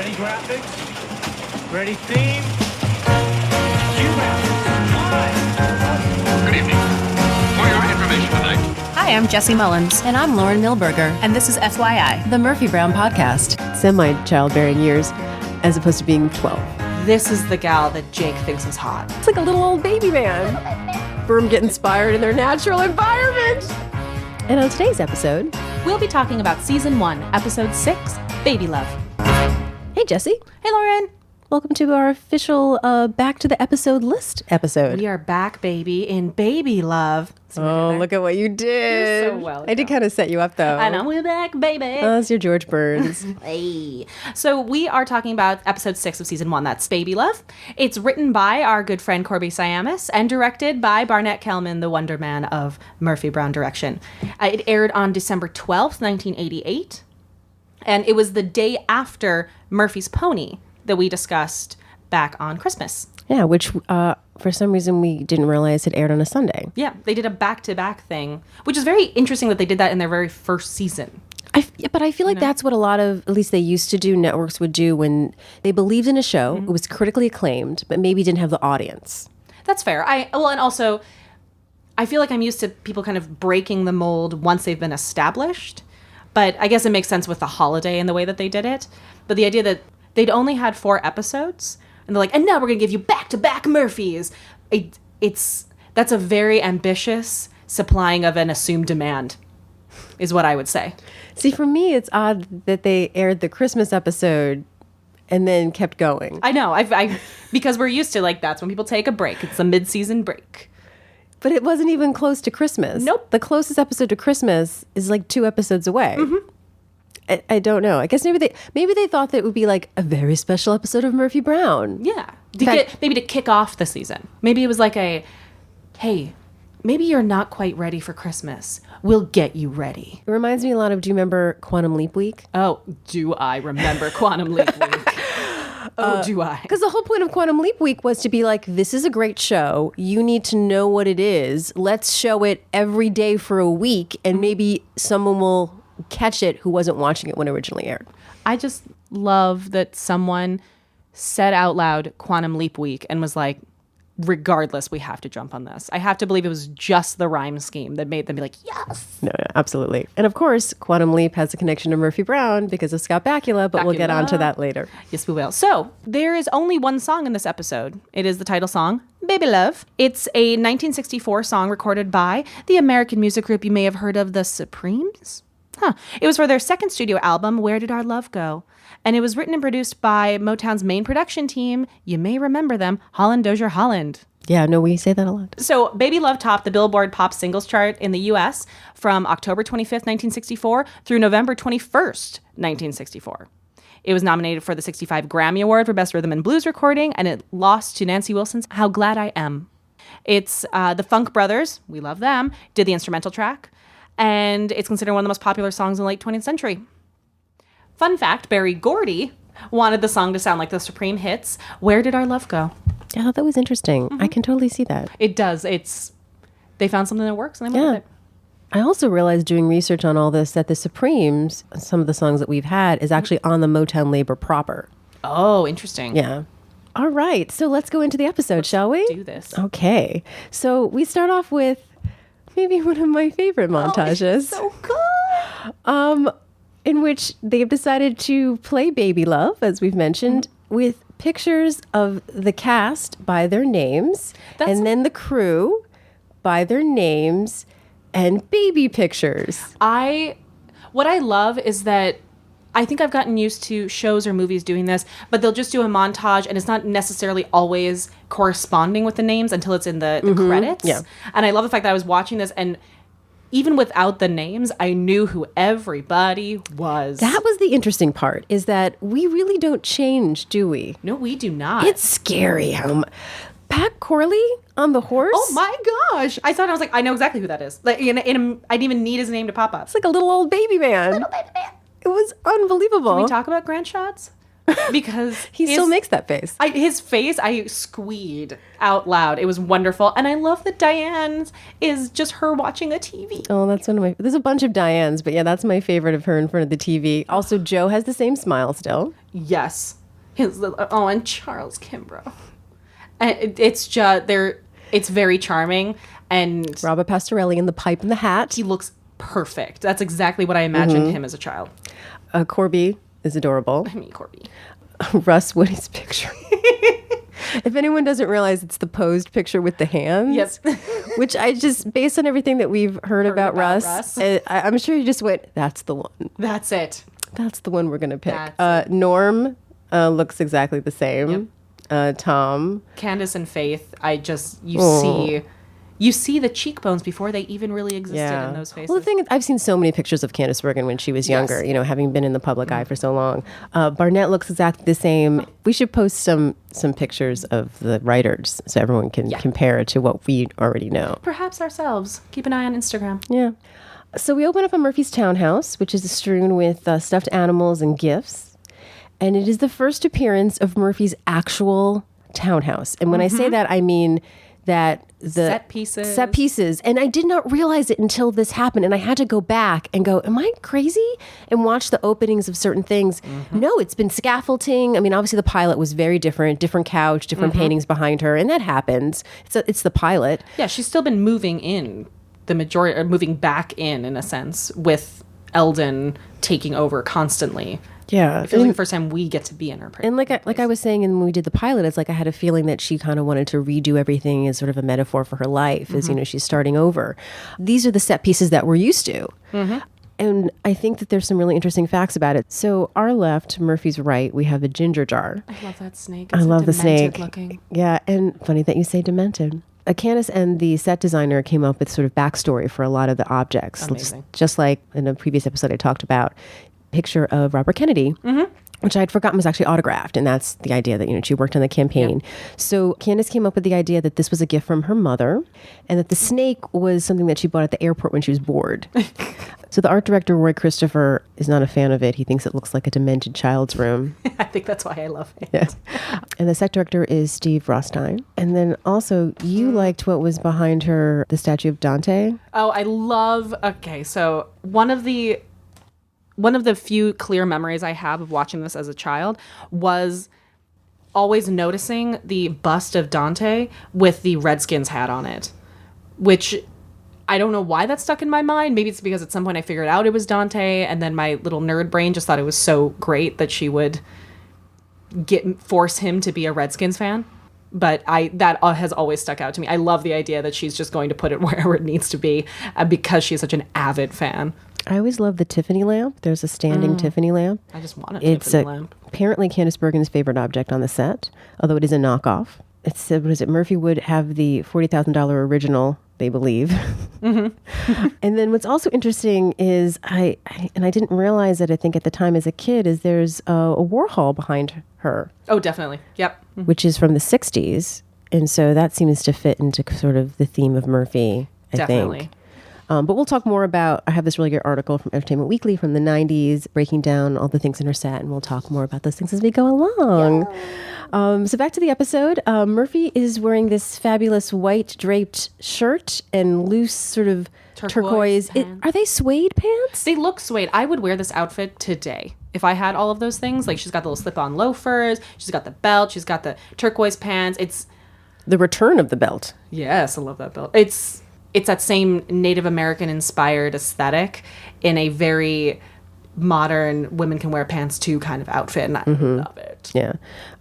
Ready graphics? Ready theme? Cue graphics. Good evening. For your information tonight. Hi, I'm Jesse Mullins. And I'm Lauren Milberger. And this is FYI, The Murphy Brown Podcast. Semi-childbearing years as opposed to being 12. This is the gal that Jake thinks is hot. It's like a little old baby man. Sperm get inspired in their natural environment. And on today's episode, we'll be talking about Season 1, Episode 6, Baby Love. Hey, Jesse. Hey, Lauren. Welcome to our official Back to the Episode list episode. We are back, baby, in Baby Love. Oh, look at what you did. You're so well I did kind of set you up, though. I know. We're back, baby. Oh, that's your George Burns. Hey. So we are talking about Episode 6 of Season 1. That's Baby Love. It's written by our good friend Corby Siamis and directed by Barnett Kellman, the Wonder Man of Murphy Brown direction. It aired on December 12th, 1988. And it was the day after Murphy's Pony that we discussed back on Christmas. Yeah, which for some reason we didn't realize it aired on a Sunday. Yeah, they did a back-to-back thing, which is very interesting that they did that in their very first season. But I feel like that's what a lot of, at least they used to do, networks would do when they believed in a show, it was critically acclaimed, but maybe didn't have the audience. That's fair. And also, I feel like I'm used to people kind of breaking the mold once they've been established. But I guess it makes sense with the holiday and the way that they did it. But the idea that they'd only had 4 episodes, and they're like, and now we're going to give you back-to-back Murphys. That's a very ambitious supplying of an assumed demand, is what I would say. See, for me, it's odd that they aired the Christmas episode and then kept going. I know. Because we're used to, like, that's when people take a break. It's a mid-season break. But it wasn't even close to Christmas. Nope. The closest episode to Christmas is like 2 episodes away. I don't know. I guess maybe they thought that it would be like a very special episode of Murphy Brown. Yeah. Maybe to kick off the season. Maybe it was like hey, maybe you're not quite ready for Christmas. We'll get you ready. It reminds me a lot of, do you remember Quantum Leap Week? Oh, do I remember Quantum Leap Week? Do I? Because the whole point of Quantum Leap Week was to be like, this is a great show. You need to know what it is. Let's show it every day for a week, and maybe someone will catch it who wasn't watching it when it originally aired. I just love that someone said out loud Quantum Leap Week and was like, regardless, we have to jump on this. I have to believe it was just the rhyme scheme that made them be like, yes. No, absolutely. And of course, Quantum Leap has a connection to Murphy Brown because of Scott Bakula, but we'll get on to that later. Yes, we will. So there is only one song in this episode. It is the title song, Baby Love. It's a 1964 song recorded by the American music group you may have heard of, The Supremes. It was for their second studio album, Where Did Our Love Go? And it was written and produced by Motown's main production team. You may remember them, Holland Dozier Holland. Yeah, no, we say that a lot. So Baby Love topped the Billboard Pop Singles Chart in the U.S. from October 25th, 1964 through November 21st, 1964. It was nominated for the 65 Grammy Award for Best Rhythm and Blues Recording, and it lost to Nancy Wilson's How Glad I Am. It's the Funk Brothers, we love them, did the instrumental track, and it's considered one of the most popular songs in the late 20th century. Fun fact, Berry Gordy wanted the song to sound like the Supreme hits, Where Did Our Love Go? Yeah, I thought that was interesting. I can totally see that. It does. They found something that works, and they went with it. I also realized doing research on all this that the Supremes, some of the songs that we've had, is actually on the Motown label proper. Oh, interesting. Yeah. All right. So let's go into the episode, shall we? Do this. Okay. So we start off with maybe one of my favorite montages. So good. In which they've decided to play Baby Love, as we've mentioned, with pictures of the cast by their names, and then the crew by their names, and baby pictures. What I love is that I think I've gotten used to shows or movies doing this, but they'll just do a montage, and it's not necessarily always corresponding with the names until it's in the credits. Yeah. And I love the fact that I was watching this, and even without the names, I knew who everybody was. That was the interesting part, is that we really don't change, do we? No, we do not. It's scary how Pat Corley on the horse. Oh my gosh. I saw it, I was like, I know exactly who that is. Like, I didn't even need his name to pop up. It's like a little old baby man. Little baby man. It was unbelievable. Can we talk about Grant Shots? because He still makes that face. his face, I squeed out loud. It was wonderful. And I love that Diane's is just her watching a TV. Oh, that's one of my. There's a bunch of Dianes, but yeah, that's my favorite of her in front of the TV. Also, Joe has the same smile still. Yes. And Charles Kimbrough. And it's just, it's very charming. And Robert Pastorelli in the pipe and the hat. he looks perfect. That's exactly what I imagined him as a child. Corby is adorable. I mean, Corby. Russ Woody's picture. If anyone doesn't realize, it's the posed picture with the hands. Yes. Which I just, based on everything that we've heard about Russ, I'm sure you just went, that's the one. That's it. That's the one we're going to pick. That's Norm looks exactly the same. Tom. Candace and Faith, you see the cheekbones before they even really existed in those faces. Well, the thing is, I've seen so many pictures of Candace Bergen when she was younger, having been in the public eye for so long. Barnett looks exactly the same. We should post some pictures of the writers so everyone can compare it to what we already know. Perhaps ourselves. Keep an eye on Instagram. Yeah. So we open up on Murphy's townhouse, which is strewn with stuffed animals and gifts. And it is the first appearance of Murphy's actual townhouse. And when I say that, I mean that the set pieces. And I did not realize it until this happened. And I had to go back and go, am I crazy? And watch the openings of certain things. No, it's been scaffolding. I mean, obviously the pilot was very different couch, different paintings behind her. And that happens. It's the pilot. Yeah, she's still been moving in the majority, or moving back in a sense, with Eldon taking over constantly. Yeah. It feels like the first time we get to be in her. And like I was saying, when we did the pilot, it's like I had a feeling that she kind of wanted to redo everything as sort of a metaphor for her life, as she's starting over. These are the set pieces that we're used to. And I think that there's some really interesting facts about it. So our left, Murphy's right, we have a ginger jar. I love that snake. I love the snake. Looking. Yeah, and funny that you say demented. Candace and the set designer came up with sort of backstory for a lot of the objects. Amazing. Just like in a previous episode I talked about, picture of Robert Kennedy, which I'd forgotten was actually autographed. And that's the idea that, she worked on the campaign. So Candace came up with the idea that this was a gift from her mother and that the snake was something that she bought at the airport when she was bored. So the art director, Roy Christopher, is not a fan of it. He thinks it looks like a demented child's room. I think that's why I love it. Yeah. And the set director is Steve Rothstein. And then also, you liked what was behind her, the statue of Dante. Oh, I love... Okay, so one of the few clear memories I have of watching this as a child was always noticing the bust of Dante with the Redskins hat on it, which I don't know why that stuck in my mind. Maybe it's because at some point I figured out it was Dante, and then my little nerd brain just thought it was so great that she would force him to be a Redskins fan. But that has always stuck out to me. I love the idea that she's just going to put it wherever it needs to be because she's such an avid fan. I always love the Tiffany lamp. There's a standing Tiffany lamp. I just want a Tiffany lamp. Apparently Candace Bergen's favorite object on the set, although it is a knockoff. It said, what is it? Murphy would have the $40,000 original, they believe. And then what's also interesting is, I didn't realize it, I think at the time as a kid, is there's a Warhol behind her. Oh, definitely. Yep. Which is from the 60s. And so that seems to fit into sort of the theme of Murphy, I think. But we'll talk more about, I have this really good article from Entertainment Weekly from the 90s, breaking down all the things in her set, and we'll talk more about those things as we go along. Yeah. So back to the episode. Murphy is wearing this fabulous white draped shirt and loose sort of turquoise. Are they suede pants? They look suede. I would wear this outfit today. If I had all of those things, like she's got the little slip-on loafers, she's got the belt, she's got the turquoise pants. It's the return of the belt. Yes, I love that belt. It's that same Native American inspired aesthetic in a very modern women can wear pants too kind of outfit, and I love it. Yeah.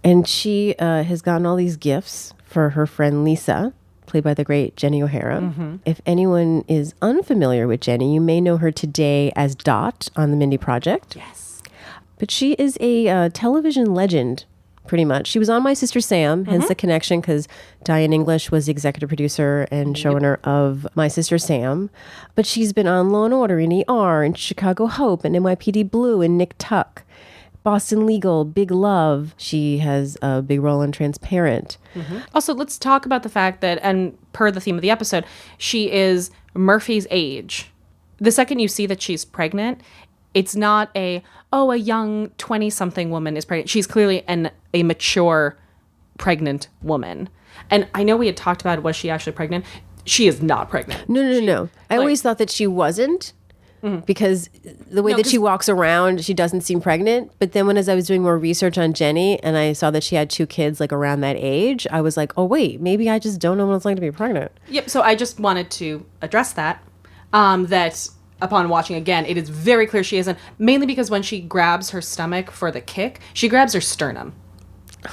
And she has gotten all these gifts for her friend Lisa, played by the great Jenny O'Hara. If anyone is unfamiliar with Jenny, you may know her today as Dot on the Mindy Project. Yes. But she is a television legend, pretty much. She was on My Sister Sam, hence the connection, because Diane English was the executive producer and showrunner of My Sister Sam. But she's been on Law & Order and ER and Chicago Hope and NYPD Blue and Nick Tuck, Boston Legal, Big Love. She has a big role in Transparent. Also, let's talk about the fact that, and per the theme of the episode, she is Murphy's age. The second you see that she's pregnant, It's not a young 20-something woman is pregnant. She's clearly a mature pregnant woman. And I know we had talked about, was she actually pregnant? She is not pregnant. No. I always thought that she wasn't because the way that she walks around, she doesn't seem pregnant. But then as I was doing more research on Jenny and I saw that she had 2 kids like around that age, I was like, oh, wait, maybe I just don't know what it's like to be pregnant. Yep. So I just wanted to address that, that upon watching again, it is very clear she isn't, mainly because when she grabs her stomach for the kick, she grabs her sternum.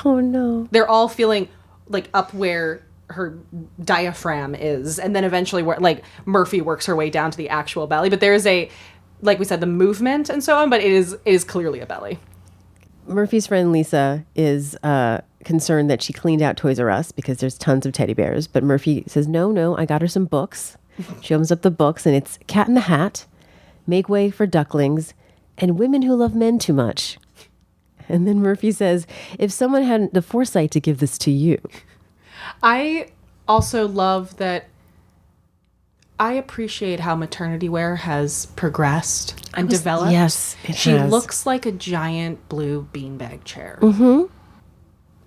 Oh, no. They're all feeling like up where her diaphragm is, and then eventually like Murphy works her way down to the actual belly. But there is like we said, the movement and so on, but it is clearly a belly. Murphy's friend Lisa is concerned that she cleaned out Toys R Us because there's tons of teddy bears. But Murphy says, no, I got her some books. She opens up the books and it's Cat in the Hat, Make Way for Ducklings, and Women Who Love Men Too Much. And then Murphy says, if someone had the foresight to give this to you. I also love that. I appreciate how maternity wear has progressed and developed. Yes, she has. looks like a giant blue beanbag chair. Mm-hmm.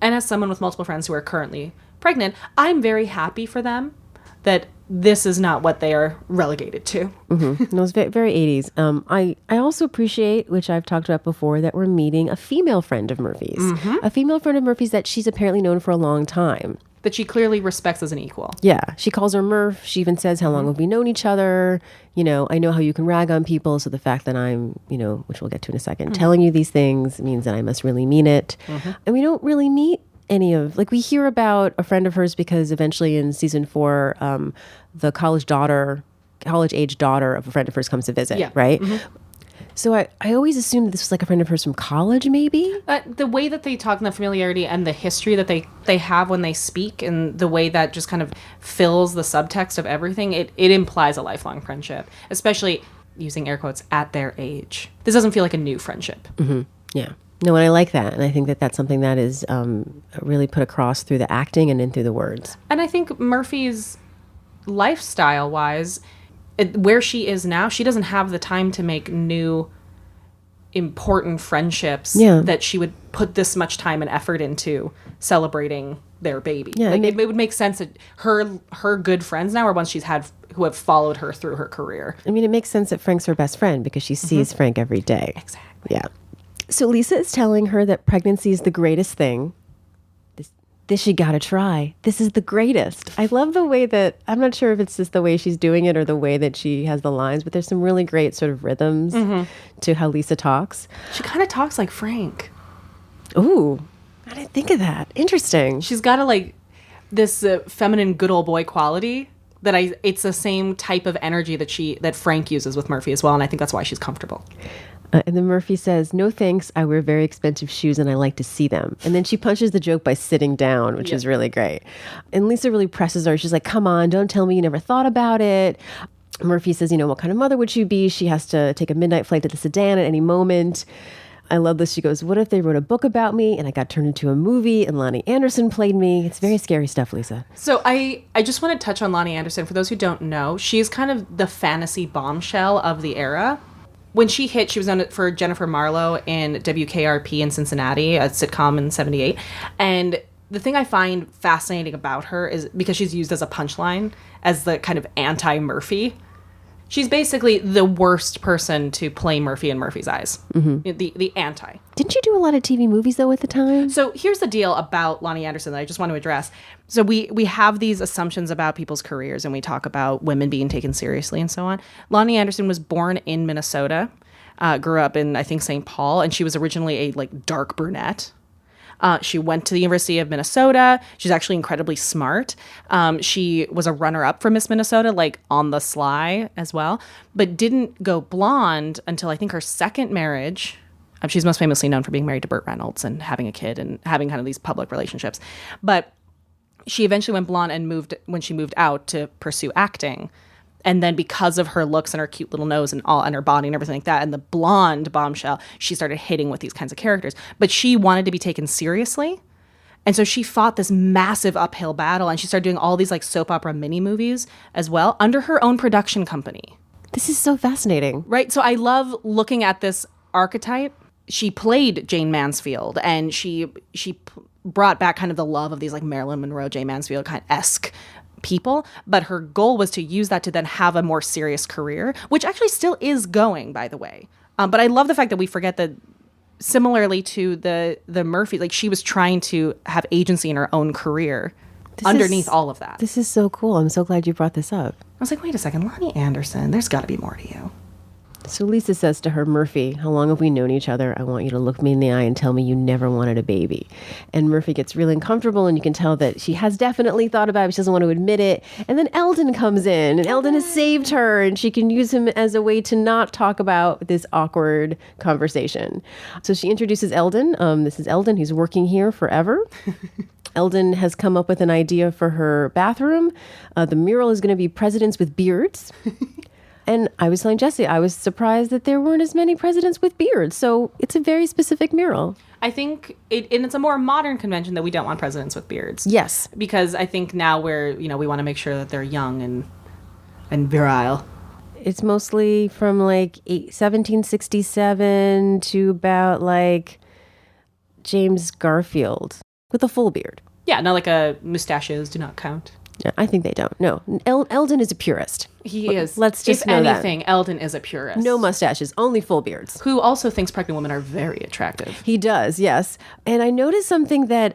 And as someone with multiple friends who are currently pregnant, I'm very happy for them that this is not what they are relegated to. Mm-hmm. No, it's very, very 80s. I also appreciate, which I've talked about before, that we're meeting a female friend of Murphy's. Mm-hmm. A female friend of Murphy's that she's apparently known for a long time. That she clearly respects as an equal. Yeah. She calls her Murph. She even says, how long have we known each other? You know, I know how you can rag on people. So the fact that I'm, which we'll get to in a second, telling you these things means that I must really mean it. Mm-hmm. And we don't really meet any of, like, we hear about a friend of hers because eventually in season 4, the college-age daughter of a friend of hers comes to visit, right? Mm-hmm. So I always assumed this was like a friend of hers from college, maybe? The way that they talk and the familiarity and the history that they have when they speak and the way that just kind of fills the subtext of everything, it implies a lifelong friendship, especially using air quotes, at their age. This doesn't feel like a new friendship. Mm-hmm. Yeah. No, and I like that. And I think that that's something that is really put across through the acting and then through the words. And I think Murphy's lifestyle-wise, where she is now, she doesn't have the time to make new important friendships that she would put this much time and effort into celebrating their baby. Yeah, like, it would make sense that her good friends now are ones she's had who have followed her through her career. I mean, it makes sense that Frank's her best friend because she sees Frank every day. Exactly. Yeah. So Lisa is telling her that pregnancy is the greatest thing. This you gotta try. This is the greatest. I love the way that, I'm not sure if it's just the way she's doing it or the way that she has the lines, but there's some really great sort of rhythms to how Lisa talks. She kind of talks like Frank. Ooh, I didn't think of that. Interesting. She's got this feminine good old boy quality that it's the same type of energy that Frank uses with Murphy as well, and I think that's why she's comfortable. And then Murphy says, no thanks, I wear very expensive shoes and I like to see them. And then she punches the joke by sitting down, which is really great. And Lisa really presses her. She's like, come on, don't tell me you never thought about it. Murphy says, what kind of mother would she be? She has to take a midnight flight to the Sudan at any moment. I love this. She goes, what if they wrote a book about me and I got turned into a movie and Lonnie Anderson played me? It's very scary stuff, Lisa. So I just want to touch on Lonnie Anderson. For those who don't know, she's kind of the fantasy bombshell of the era. When she hit, she was on it for Jennifer Marlowe in WKRP in Cincinnati, a sitcom in 78. And the thing I find fascinating about her is because she's used as a punchline, as the kind of anti-Murphy. She's basically the worst person to play Murphy in Murphy's eyes. Mm-hmm. The anti. Didn't you do a lot of TV movies, though, at the time? So here's the deal about Lonnie Anderson that I just want to address. So we have these assumptions about people's careers, and we talk about women being taken seriously and so on. Lonnie Anderson was born in Minnesota, grew up in, I think, St. Paul, and she was originally a dark brunette. She went to the University of Minnesota. She's actually incredibly smart. She was a runner-up for Miss Minnesota, on the sly as well, but didn't go blonde until I think her second marriage. She's most famously known for being married to Burt Reynolds and having a kid and having kind of these public relationships. But she eventually went blonde and when she moved out to pursue acting. And then because of her looks and her cute little nose and her body and everything like that, and the blonde bombshell, she started hitting with these kinds of characters. But she wanted to be taken seriously. And so she fought this massive uphill battle, and she started doing all these soap opera mini movies as well under her own production company. This is so fascinating. Right. So I love looking at this archetype. She played Jane Mansfield, and she brought back kind of the love of these like Marilyn Monroe, Jane Mansfield kind of esque people. But her goal was to use that to then have a more serious career, which actually still is going, by the way. But I love the fact that we forget that similarly to the Murphy, like she was trying to have agency in her own career underneath all of that. This is so cool. I'm so glad you brought this up. I was like, wait a second, Lonnie Anderson, there's got to be more to you. So Lisa says to her, Murphy, how long have we known each other? I want you to look me in the eye and tell me you never wanted a baby. And Murphy gets really uncomfortable, and you can tell that she has definitely thought about it. She doesn't want to admit it. And then Eldon comes in, and Eldon has saved her, and she can use him as a way to not talk about this awkward conversation. So she introduces Eldon. This is Eldon. He's working here forever. Eldon has come up with an idea for her bathroom. The mural is going to be presidents with beards. And I was telling Jesse, I was surprised that there weren't as many presidents with beards. So it's a very specific mural. I think it's a more modern convention that we don't want presidents with beards. Yes. Because I think now we want to make sure that they're young and virile. It's mostly from like 1767 to about like James Garfield with a full beard. Yeah, not like mustaches do not count. Yeah, I think they don't. No, Eldon is a purist. He is. Let's just if know anything, Eldon is a purist. No mustaches, only full beards. Who also thinks pregnant women are very attractive. He does, yes. And I noticed something that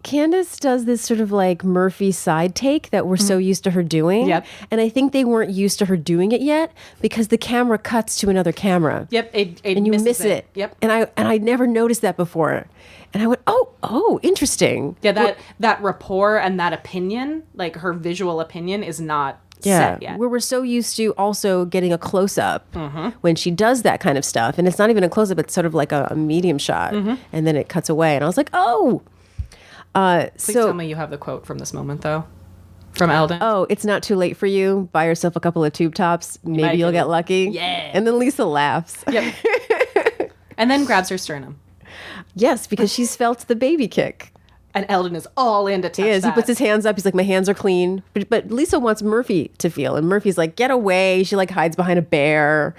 Candace does this sort of like Murphy side take that we're so used to her doing. Yep. And I think they weren't used to her doing it yet because the camera cuts to another camera. Yep. And you miss it. Yep. And I never noticed that before. And I went, oh, interesting. Yeah, that rapport and that opinion, like her visual opinion, is not set yet. Where we're so used to also getting a close-up when she does that kind of stuff. And it's not even a close-up, it's sort of like a medium shot. And then it cuts away. And I was like, oh. Please tell me you have the quote from this moment, though, from Eldon. Oh, it's not too late for you. Buy yourself a couple of tube tops. Maybe you'll get lucky. Yeah. And then Lisa laughs. Yep. And then grabs her sternum. Yes, because she's felt the baby kick. And Eldon is all in to touch He is. that. He puts his hands up. He's like, my hands are clean. But Lisa wants Murphy to feel. And Murphy's like, get away. She like hides behind a bear.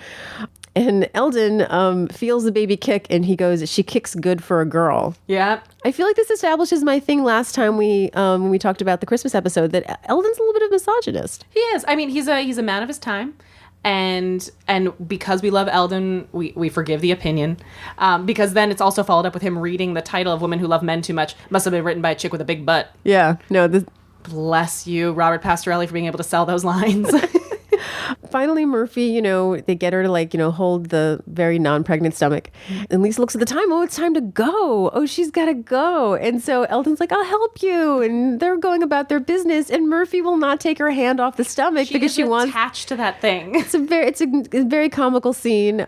And Eldon feels the baby kick and he goes, she kicks good for a girl. Yeah. I feel like this establishes my thing last time when we talked about the Christmas episode that Eldon's a little bit of a misogynist. He is. I mean, he's a man of his time. And because we love Eldon, we forgive the opinion. Because then it's also followed up with him reading the title of Women Who Love Men Too Much must have been written by a chick with a big butt. Yeah. No, Bless you, Robert Pastorelli, for being able to sell those lines. Finally, Murphy, they get her to hold the very non-pregnant stomach. And Lisa looks at the time. Oh, it's time to go. Oh, she's got to go. And so Eldon's like, I'll help you. And they're going about their business. And Murphy will not take her hand off the stomach because she wants attached to that thing. It's a very comical scene.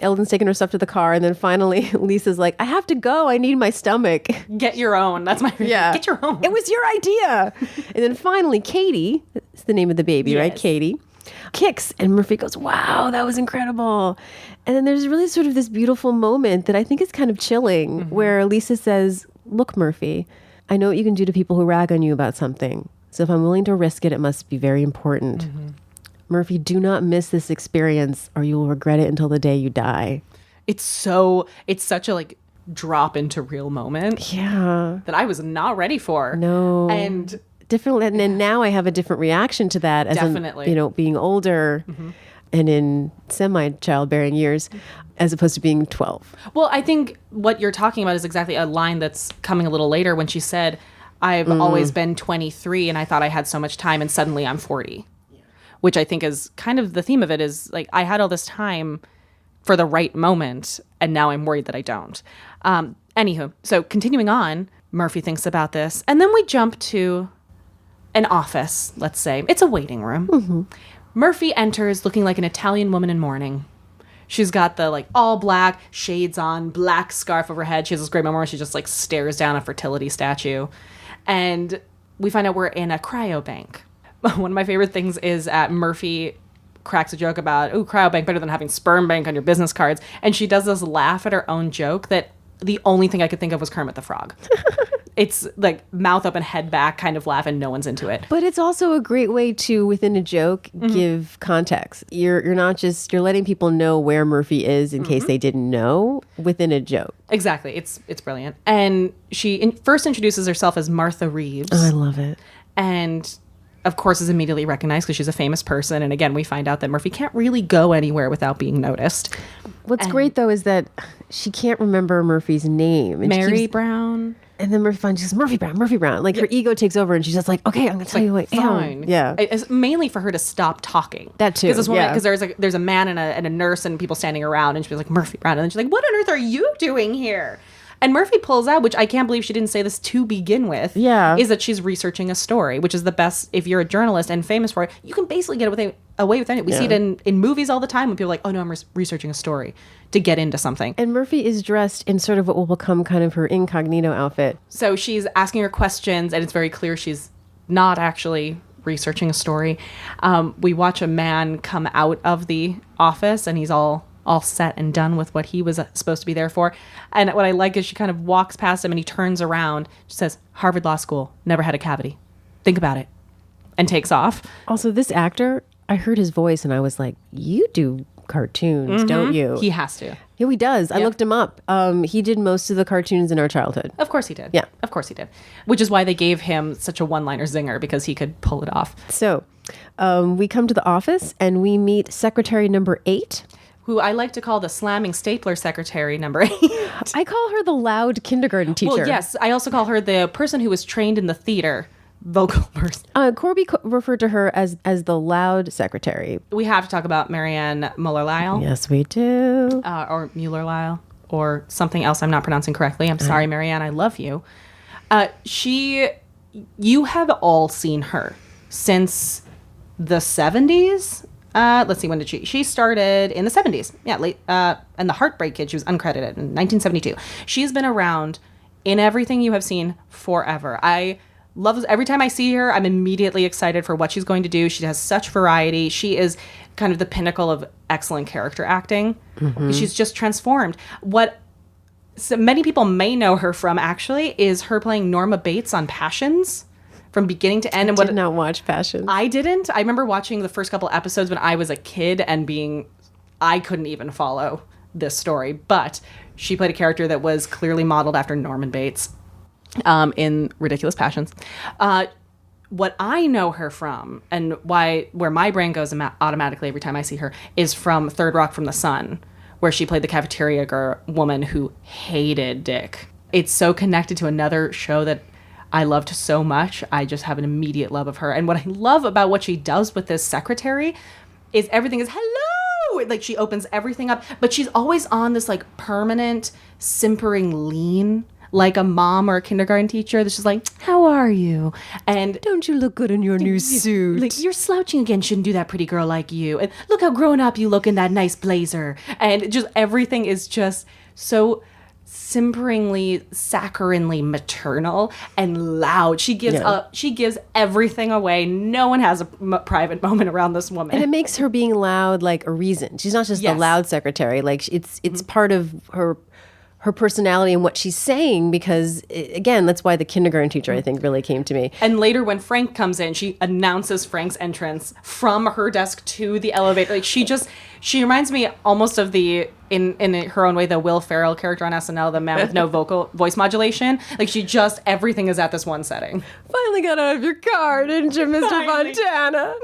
Eldon's taking her stuff to the car. And then finally, Lisa's like, I have to go. I need my stomach. Get your own. That's my Get your own. It was your idea. And then finally, Katie, it's the name of the baby, right? Katie kicks and Murphy goes, wow, that was incredible. And then there's really sort of this beautiful moment that I think is kind of chilling where Lisa says, look, Murphy, I know what you can do to people who rag on you about something. So if I'm willing to risk it, it must be very important. Murphy, do not miss this experience or you will regret it until the day you die. It's such a drop into real moment. Yeah. That I was not ready for. No. And different, and then now I have a different reaction to that as being older and in semi-childbearing years as opposed to being 12. Well, I think what you're talking about is exactly a line that's coming a little later when she said, I've always been 23 and I thought I had so much time and suddenly I'm 40. Yeah. Which I think is kind of the theme of it is like, I had all this time for the right moment and now I'm worried that I don't. Anywho, so continuing on, Murphy thinks about this and then we jump to an office, let's say. It's a waiting room. Murphy enters looking like an Italian woman in mourning. She's got the all black, shades on, black scarf over her head. She has this great moment where she just stares down a fertility statue. And we find out we're in a cryobank. One of my favorite things is Murphy cracks a joke about, cryobank better than having sperm bank on your business cards. And she does this laugh at her own joke that the only thing I could think of was Kermit the Frog. it's like mouth open, head back kind of laugh, and no one's into it. But it's also a great way to, within a joke, give context. You're not just, you're letting people know where Murphy is in case they didn't know within a joke. Exactly. It's brilliant. And she first introduces herself as Martha Reeves. I love it. And of course is immediately recognized because she's a famous person. And again, we find out that Murphy can't really go anywhere without being noticed. What's great, though, is that she can't remember Murphy's name. And Mary Brown. And then Murphy finds, she's Murphy Brown, Murphy Brown. Like her ego takes over and she's just like, okay, I'm going to tell you what. Fine. Yeah. It's mainly for her to stop talking. That too, Because there's a man and a nurse and people standing around, and she's like, Murphy Brown. And then she's like, what on earth are you doing here? And Murphy pulls out, which I can't believe she didn't say this to begin with, is that she's researching a story, which is the best. If you're a journalist and famous for it, you can basically get away with it. We see it in movies all the time when people are like, oh no, I'm researching a story to get into something. And Murphy is dressed in sort of what will become kind of her incognito outfit. So she's asking her questions, and it's very clear she's not actually researching a story. We watch a man come out of the office, and he's all set and done with what he was supposed to be there for. And what I like is she kind of walks past him and he turns around, she says, Harvard Law School, never had a cavity. Think about it. And takes off. Also, this actor, I heard his voice and I was like, you do cartoons, don't you? He has to. Yeah, he does. I looked him up. He did most of the cartoons in our childhood. Of course he did. Yeah. Of course he did. Which is why they gave him such a one-liner zinger, because he could pull it off. So we come to the office and we meet secretary number 8. Who I like to call the slamming stapler secretary number 8. I call her the loud kindergarten teacher. Well, yes. I also call her the person who was trained in the theater, vocal person. Corby referred to her as the loud secretary. We have to talk about Marianne Muller-Lyle. Yes, we do. Or Mueller-Lyle, or something else I'm not pronouncing correctly. I'm sorry, Marianne. I love you. You have all seen her since the 70s. Let's see, when did she started in the 70s. Yeah, late. And the Heartbreak Kid, she was uncredited in 1972. She's been around in everything you have seen forever. I love, every time I see her, I'm immediately excited for what she's going to do. She has such variety. She is kind of the pinnacle of excellent character acting. She's just transformed. What so many people may know her from, actually, is her playing Norma Bates on Passions. From beginning to end. And did not watch Passion. I didn't. I remember watching the first couple episodes when I was a kid and I couldn't even follow this story. But she played a character that was clearly modeled after Norman Bates in Ridiculous Passions. What I know her from, and where my brain goes automatically every time I see her, is from Third Rock from the Sun, where she played the cafeteria woman who hated Dick. It's so connected to another show that I loved so much. I just have an immediate love of her. And what I love about what she does with this secretary is everything is hello. Like, she opens everything up, but she's always on this like permanent simpering lean, like a mom or a kindergarten teacher that's just like, how are you? And don't you look good in your new suit? Like, you're slouching again. Shouldn't do that, pretty girl like you. And look how grown up you look in that nice blazer. And just everything is just so simperingly, saccharinely maternal and loud. She gives everything away. No one has a private moment around this woman. And it makes her being loud like a reason. She's not just the loud secretary. Like, it's part of her personality and what she's saying, because again, that's why the kindergarten teacher, I think, really came to me. And later when Frank comes in, she announces Frank's entrance from her desk to the elevator. Like, she reminds me almost of in her own way, the Will Ferrell character on SNL, the man with no voice modulation. Like, everything is at this one setting. Finally got out of your car, didn't you, Mr. Fontana?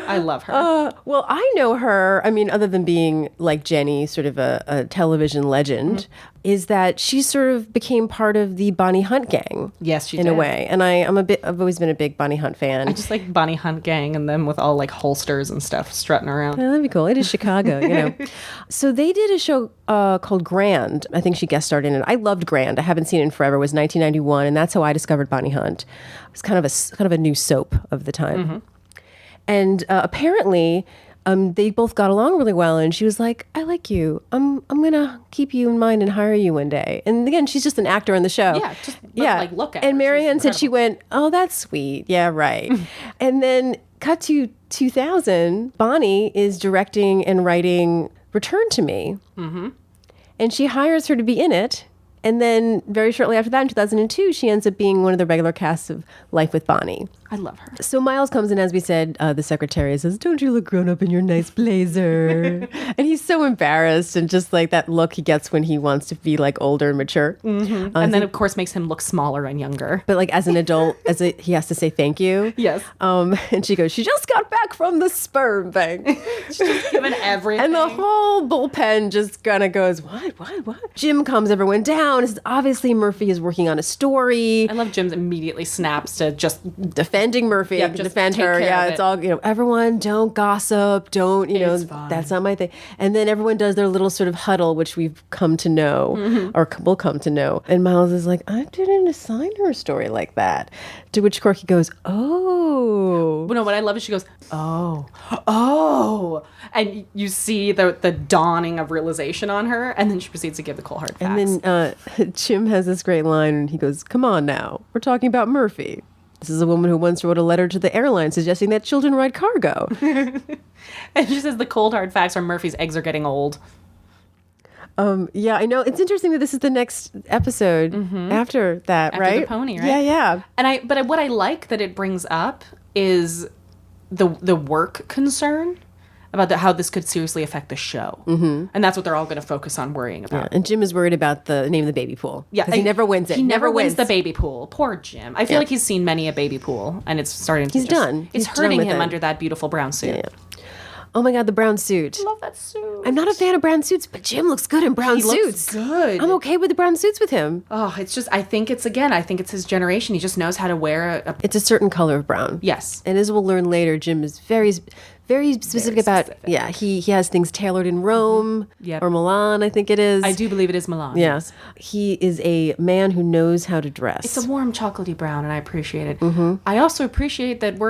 I love her. Well, I know her, I mean, other than being like Jenny, sort of a television legend, is that she sort of became part of the Bonnie Hunt gang. Yes, she did. In a way. And I've always been a big Bonnie Hunt fan. I just like Bonnie Hunt gang and them with all like holsters and stuff strutting around. Yeah, that'd be cool. It is Chicago, you know. So they did a show called Grand. I think she guest starred in it. I loved Grand. I haven't seen it in forever. It was 1991, and that's how I discovered Bonnie Hunt. It was kind of a new soap of the time. And apparently, they both got along really well, and she was like, I like you. I'm gonna keep you in mind and hire you one day. And again, she's just an actor in the show. Yeah, like, look at her. And Marianne said she went, oh, that's sweet. Yeah, right. And then cut to 2000, Bonnie is directing and writing Return to Me. And she hires her to be in it. And then very shortly after that, in 2002, she ends up being one of the regular casts of Life with Bonnie. I love her. So Miles comes in, as we said, the secretary says, "Don't you look grown up in your nice blazer?" And he's so embarrassed, and just like that look he gets when he wants to be like older and mature. And then, of course, makes him look smaller and younger. But like as an adult, he has to say thank you. Yes. And she goes, "She just got back from the sperm bank." Given everything. And the whole bullpen just kind of goes, what? Jim calms everyone down. It's obviously Murphy is working on a story. I love Jim's immediately snaps to just Defending Murphy, Yep, just defend take her. care Yeah, of it's it. all, everyone don't gossip. Don't, It's fine. that's not my thing. And then everyone does their little sort of huddle, which we've come to know or will come to know. And Miles is like, "I didn't assign her a story like that." To which Corky goes, "Oh." Well, no, what I love is she goes, oh. And you see the dawning of realization on her, and then she proceeds to give the cold hard facts. And then Jim has this great line, and he goes, "Come on now, we're talking about Murphy. This is a woman who once wrote a letter to the airline suggesting that children ride cargo." And she says the cold hard facts are Murphy's eggs are getting old. Yeah, I know. It's interesting that this is the next episode after that, After right? the pony, right? Yeah, yeah. And but what I like that it brings up is the work concern about how this could seriously affect the show. And that's what they're all going to focus on worrying about. And Jim is worried about the name of the baby pool. Yeah, because he never wins it. He never wins the baby pool. Poor Jim. I feel like he's seen many a baby pool, and it's starting to He's done. It's He's done hurting with him it. under that beautiful brown suit. Yeah. Oh my God, the brown suit. I love that suit. I'm not a fan of brown suits, but Jim looks good in brown He looks suits. good. I'm okay with the brown suits with him. Oh, it's just, I think it's his generation. He just knows how to wear a It's a certain color of brown. yes. And as we'll learn later, Jim is very specific about. specific. Yeah, he has things tailored in Rome Yep. or Milan, I think it is. I do believe it is Milan. Yeah, yes. he is a man who knows how to dress. It's a warm chocolatey brown, and I appreciate it. I also appreciate that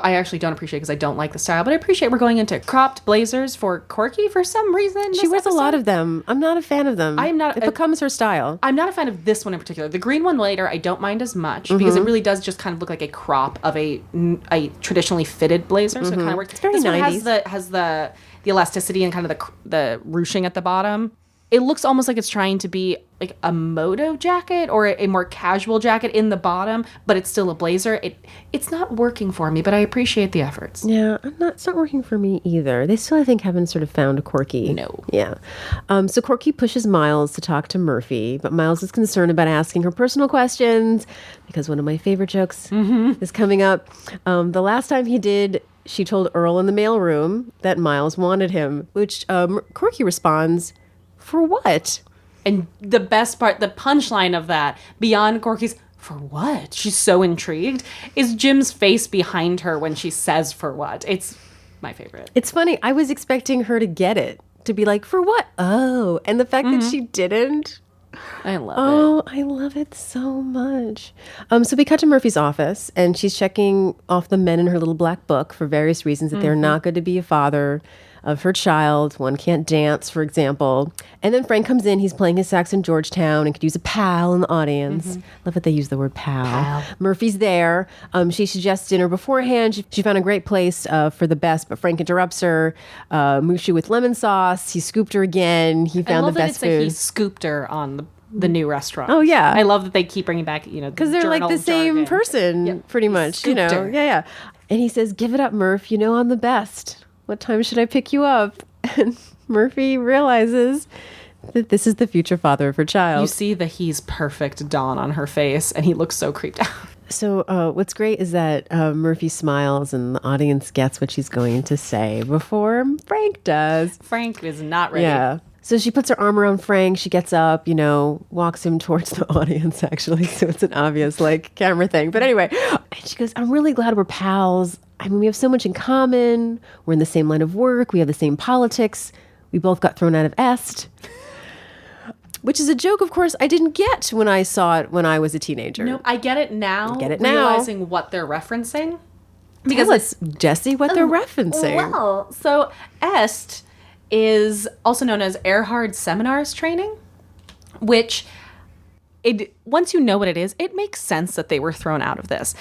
I actually don't appreciate it because I don't like the style, but I appreciate we're going into cropped blazers for Corky for some reason. She wears a lot of them. I'm not a fan of them. I am not- It becomes her style. I'm not a fan of this one in particular. The green one later, I don't mind as much because it really does just kind of look like a crop of a traditionally fitted blazer. So it kind of works. It's very this one 90s. has the elasticity and kind of the ruching at the bottom. It looks almost like it's trying to be like a moto jacket or a more casual jacket in the bottom, but it's still a blazer. It's not working for me, but I appreciate the efforts. Yeah, it's not working for me either. They still, I think, haven't sort of found a Corky. No. Yeah. So Corky pushes Miles to talk to Murphy, but Miles is concerned about asking her personal questions because one of my favorite jokes is coming up. The last time he did, she told Earl in the mailroom that Miles wanted him, which Corky responds, "For what?" And the best part, the punchline of that, beyond Corky's, "For what?" She's so intrigued, is Jim's face behind her when she says "for what." It's my favorite. It's funny. I was expecting her to get it, to be like, "For what?" Oh, and the fact that she didn't. I love it. Oh, I love it so much. So we cut to Murphy's office, and she's checking off the men in her little black book for various reasons that they're not good to be a father of her child. One can't dance, for example. And then Frank comes in. He's playing his sax in Georgetown and could use a pal in the audience. Love that they use the word pal. Murphy's there. She suggests dinner beforehand. She found a great place for the best, but Frank interrupts her. Mushu with lemon sauce. He scooped her again. He I found the love that best it's like food. he scooped her on the new restaurant. Oh, yeah. I love that they keep bringing back, Because they're like the same person, pretty much, scooped her. Yeah. And he says, "Give it up, Murph. You know I'm the best. What time should I pick you up?" And Murphy realizes that this is the future father of her child. You see the "he's perfect" dawn on her face, and he looks so creeped out. So what's great is that Murphy smiles and the audience gets what she's going to say before Frank does. Frank is not ready. Yeah. So she puts her arm around Frank. She gets up, walks him towards the audience, actually. So it's an obvious, camera thing. But anyway, and she goes, "I'm really glad we're pals. I mean, we have so much in common. We're in the same line of work. We have the same politics. We both got thrown out of Est." Which is a joke, of course, I didn't get when I saw it when I was a teenager. Nope, I get it now. Realizing what they're referencing. Tell us, Jesse, what they're referencing. Well, so Est is also known as Erhard Seminars Training, which once you know what it is, it makes sense that they were thrown out of this.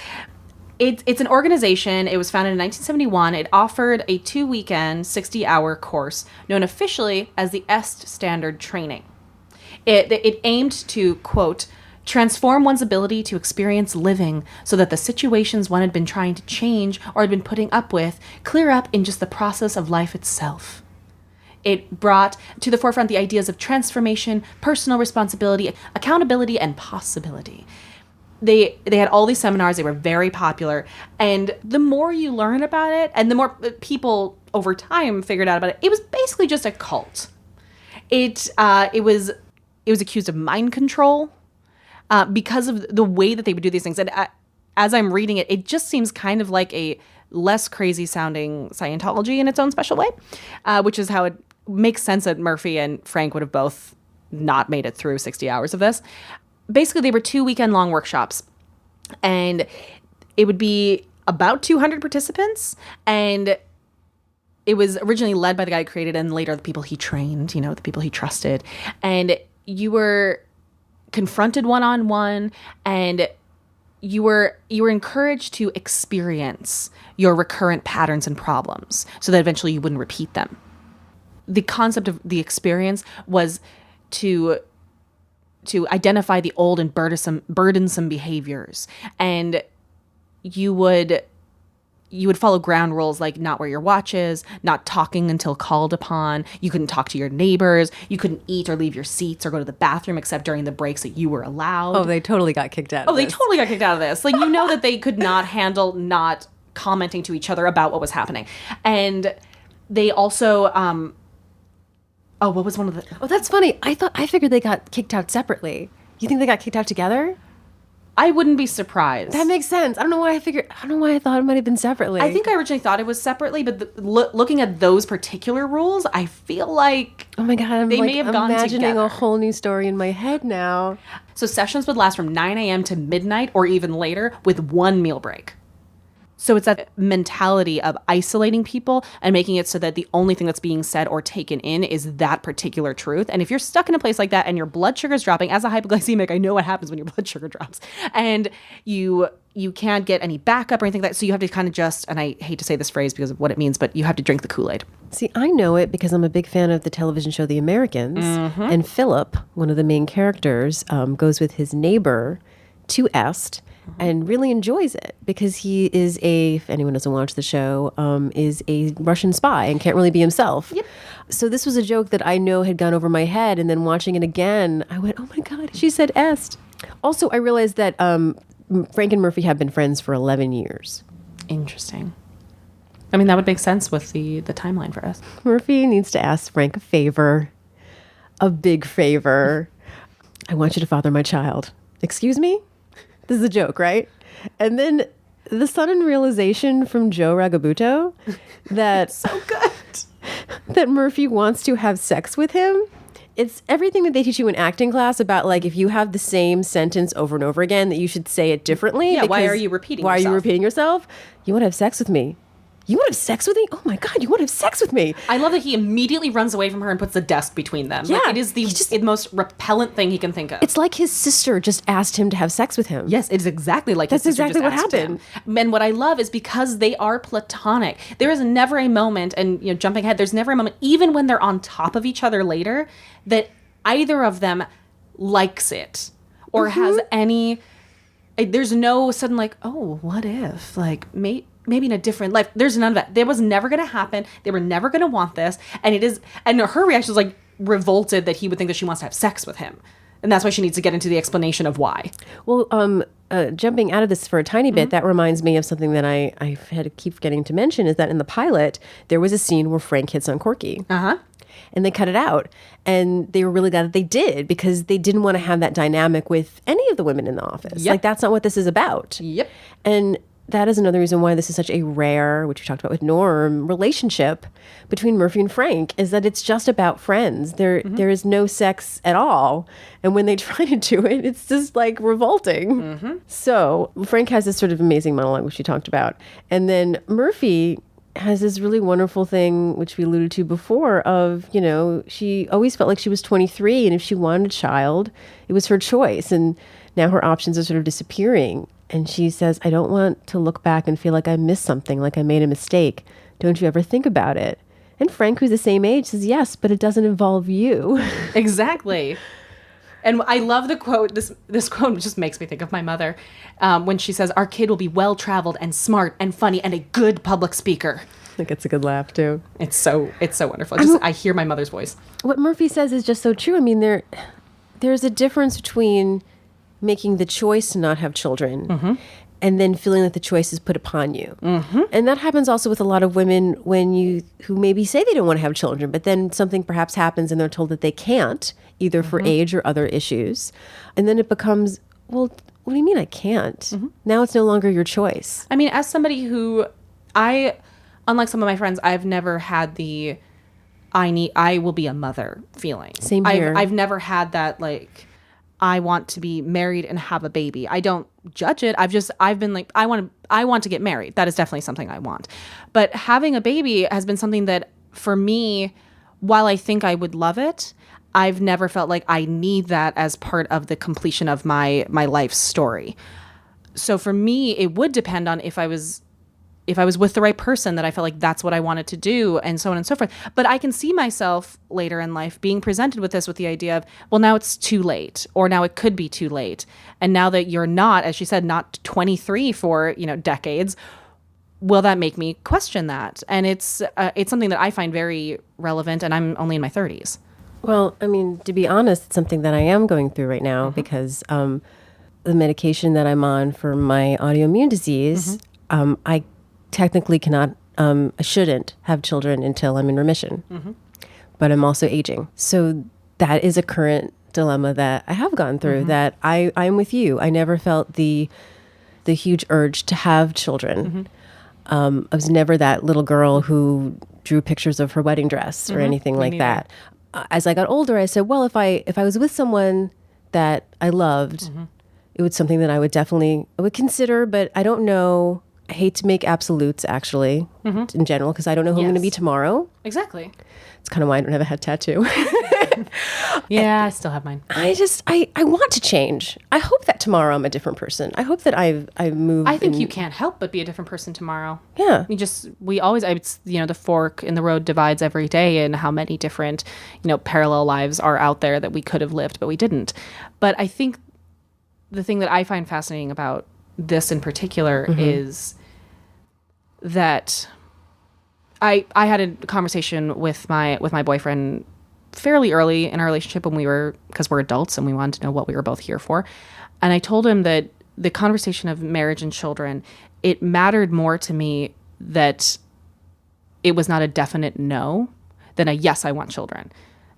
It's an organization. It was founded in 1971. It offered a 2-weekend, 60-hour course known officially as the Est Standard Training. It aimed to, quote, transform one's ability to experience living so that the situations one had been trying to change or had been putting up with clear up in just the process of life itself. It brought to the forefront the ideas of transformation, personal responsibility, accountability, and possibility. They had all these seminars. They were very popular. And the more you learn about it, and the more people over time figured out about it, it was basically just a cult. It was accused of mind control because of the way that they would do these things. And as I'm reading it, it just seems kind of like a less crazy sounding Scientology in its own special way, which is how it makes sense that Murphy and Frank would have both not made it through 60 hours of this. Basically, they were 2 weekend-long workshops, and it would be about 200 participants, and it was originally led by the guy who created it, and later the people he trained, the people he trusted. And you were confronted one-on-one, and you were encouraged to experience your recurrent patterns and problems so that eventually you wouldn't repeat them. The concept of the experience was to identify the old and burdensome behaviors, and you would follow ground rules like not wear your watches, not talking until called upon. You couldn't talk to your neighbors. You couldn't eat or leave your seats or go to the bathroom except during the breaks that you were allowed. Oh, they totally got kicked out. They totally got kicked out of this. Like, that they could not handle not commenting to each other about what was happening. And they also, what was one of the... Oh, that's funny. I figured they got kicked out separately. You think they got kicked out together? I wouldn't be surprised. That makes sense. I don't know why I thought it might have been separately. I think I originally thought it was separately, but looking at those particular rules, I feel like... Oh my God, they may have gone imagining together. a whole new story in my head now. So sessions would last from 9 a.m. to midnight or even later with one meal break. So it's that mentality of isolating people and making it so that the only thing that's being said or taken in is that particular truth. And if you're stuck in a place like that and your blood sugar is dropping, as a hypoglycemic, I know what happens when your blood sugar drops. And you can't get any backup or anything like that. So you have to kind of just, and I hate to say this phrase because of what it means, but you have to drink the Kool-Aid. See, I know it because I'm a big fan of the television show The Americans. Mm-hmm. And Philip, one of the main characters, goes with his neighbor to Est. And really enjoys it because he is if anyone doesn't watch the show, is a Russian spy and can't really be himself. Yep. So this was a joke that I know had gone over my head, and then watching it again, I went, oh my God, she said Est. Also, I realized that Frank and Murphy have been friends for 11 years. Interesting. I mean, that would make sense with the timeline for us. Murphy needs to ask Frank a favor, a big favor. I want you to father my child. Excuse me? This is a joke, right? And then the sudden realization from Joe Ragabuto that so good that Murphy wants to have sex with him. It's everything that they teach you in acting class about, like, if you have the same sentence over and over again, that you should say it differently. Yeah, why are you repeating Why yourself? are you repeating yourself? You want to have sex with me? You want to have sex with me? Oh my God, you want to have sex with me? I love that he immediately runs away from her and puts the desk between them. Yeah, like, it is the most repellent thing he can think of. It's like his sister just asked him to have sex with him. Yes, it is exactly like That's his sister exactly just what asked happened. him. And what I love is because they are platonic, there is never a moment, and jumping ahead, there's never a moment, even when they're on top of each other later, that either of them likes it or has any... There's no sudden like, oh, what if? Like, maybe in a different life. There's none of that. That was never going to happen. They were never going to want this. And her reaction is like revolted that he would think that she wants to have sex with him. And that's why she needs to get into the explanation of why. Well, jumping out of this for a tiny bit, that reminds me of something that I had to keep forgetting to mention, is that in the pilot, there was a scene where Frank hits on Corky. Uh-huh. And they cut it out. And they were really glad that they did, because they didn't want to have that dynamic with any of the women in the office. Yep. Like, that's not what this is about. Yep. And that is another reason why this is such a rare, which we talked about with Norm, relationship between Murphy and Frank, is that it's just about friends. There is no sex at all. And when they try to do it, it's just like revolting. So Frank has this sort of amazing monologue, which we talked about. And then Murphy has this really wonderful thing, which we alluded to before, of, she always felt like she was 23, and if she wanted a child, it was her choice. And now her options are sort of disappearing. And she says, I don't want to look back and feel like I missed something, like I made a mistake. Don't you ever think about it? And Frank, who's the same age, says, yes, but it doesn't involve you. Exactly. And I love the quote. This quote just makes me think of my mother when she says, "Our kid will be well-traveled and smart and funny and a good public speaker." I think it's a good laugh too. It's so wonderful. I hear my mother's voice. What Murphy says is just so true. I mean, there's a difference between making the choice to not have children and then feeling that the choice is put upon you. And that happens also with a lot of women who maybe say they don't want to have children, but then something perhaps happens and they're told that they can't, either for age or other issues. And then it becomes, well, what do you mean I can't? Now it's no longer your choice. I mean, as somebody who unlike some of my friends, I've never had the I will be a mother feeling. Same here. I've never had that, like, I want to be married and have a baby. I don't judge it. I've been like, I want to get married. That is definitely something I want. But having a baby has been something that, for me, while I think I would love it, I've never felt like I need that as part of the completion of my life story. So for me, it would depend on if I was with the right person, that I felt like that's what I wanted to do, and so on and so forth. But I can see myself later in life being presented with the idea of, well, now it's too late, or now it could be too late. And now that you're not, as she said, not 23 for, decades, will that make me question that? And it's something that I find very relevant, and I'm only in my 30s. Well, I mean, to be honest, it's something that I am going through right now because the medication that I'm on for my autoimmune disease, I technically cannot, I shouldn't have children until I'm in remission. But I'm also aging. So that is a current dilemma that I have gone through, that I'm with you. I never felt the huge urge to have children. I was never that little girl who drew pictures of her wedding dress or anything like that. As I got older, I said, well, if I was with someone that I loved, it was something that I would consider, but I don't know. I hate to make absolutes, actually, in general, because I don't know who I'm going to be tomorrow. Exactly. It's kind of why I don't have a head tattoo. Yeah, I still have mine. I want to change. I hope that tomorrow I'm a different person. I hope that I've moved. I think you can't help but be a different person tomorrow. Yeah. It's, the fork in the road divides every day, and how many different, parallel lives are out there that we could have lived, but we didn't. But I think the thing that I find fascinating about this in particular is that I had a conversation with my boyfriend fairly early in our relationship because we're adults and we wanted to know what we were both here for. And I told him that the conversation of marriage and children, it mattered more to me that it was not a definite no than a yes, I want children.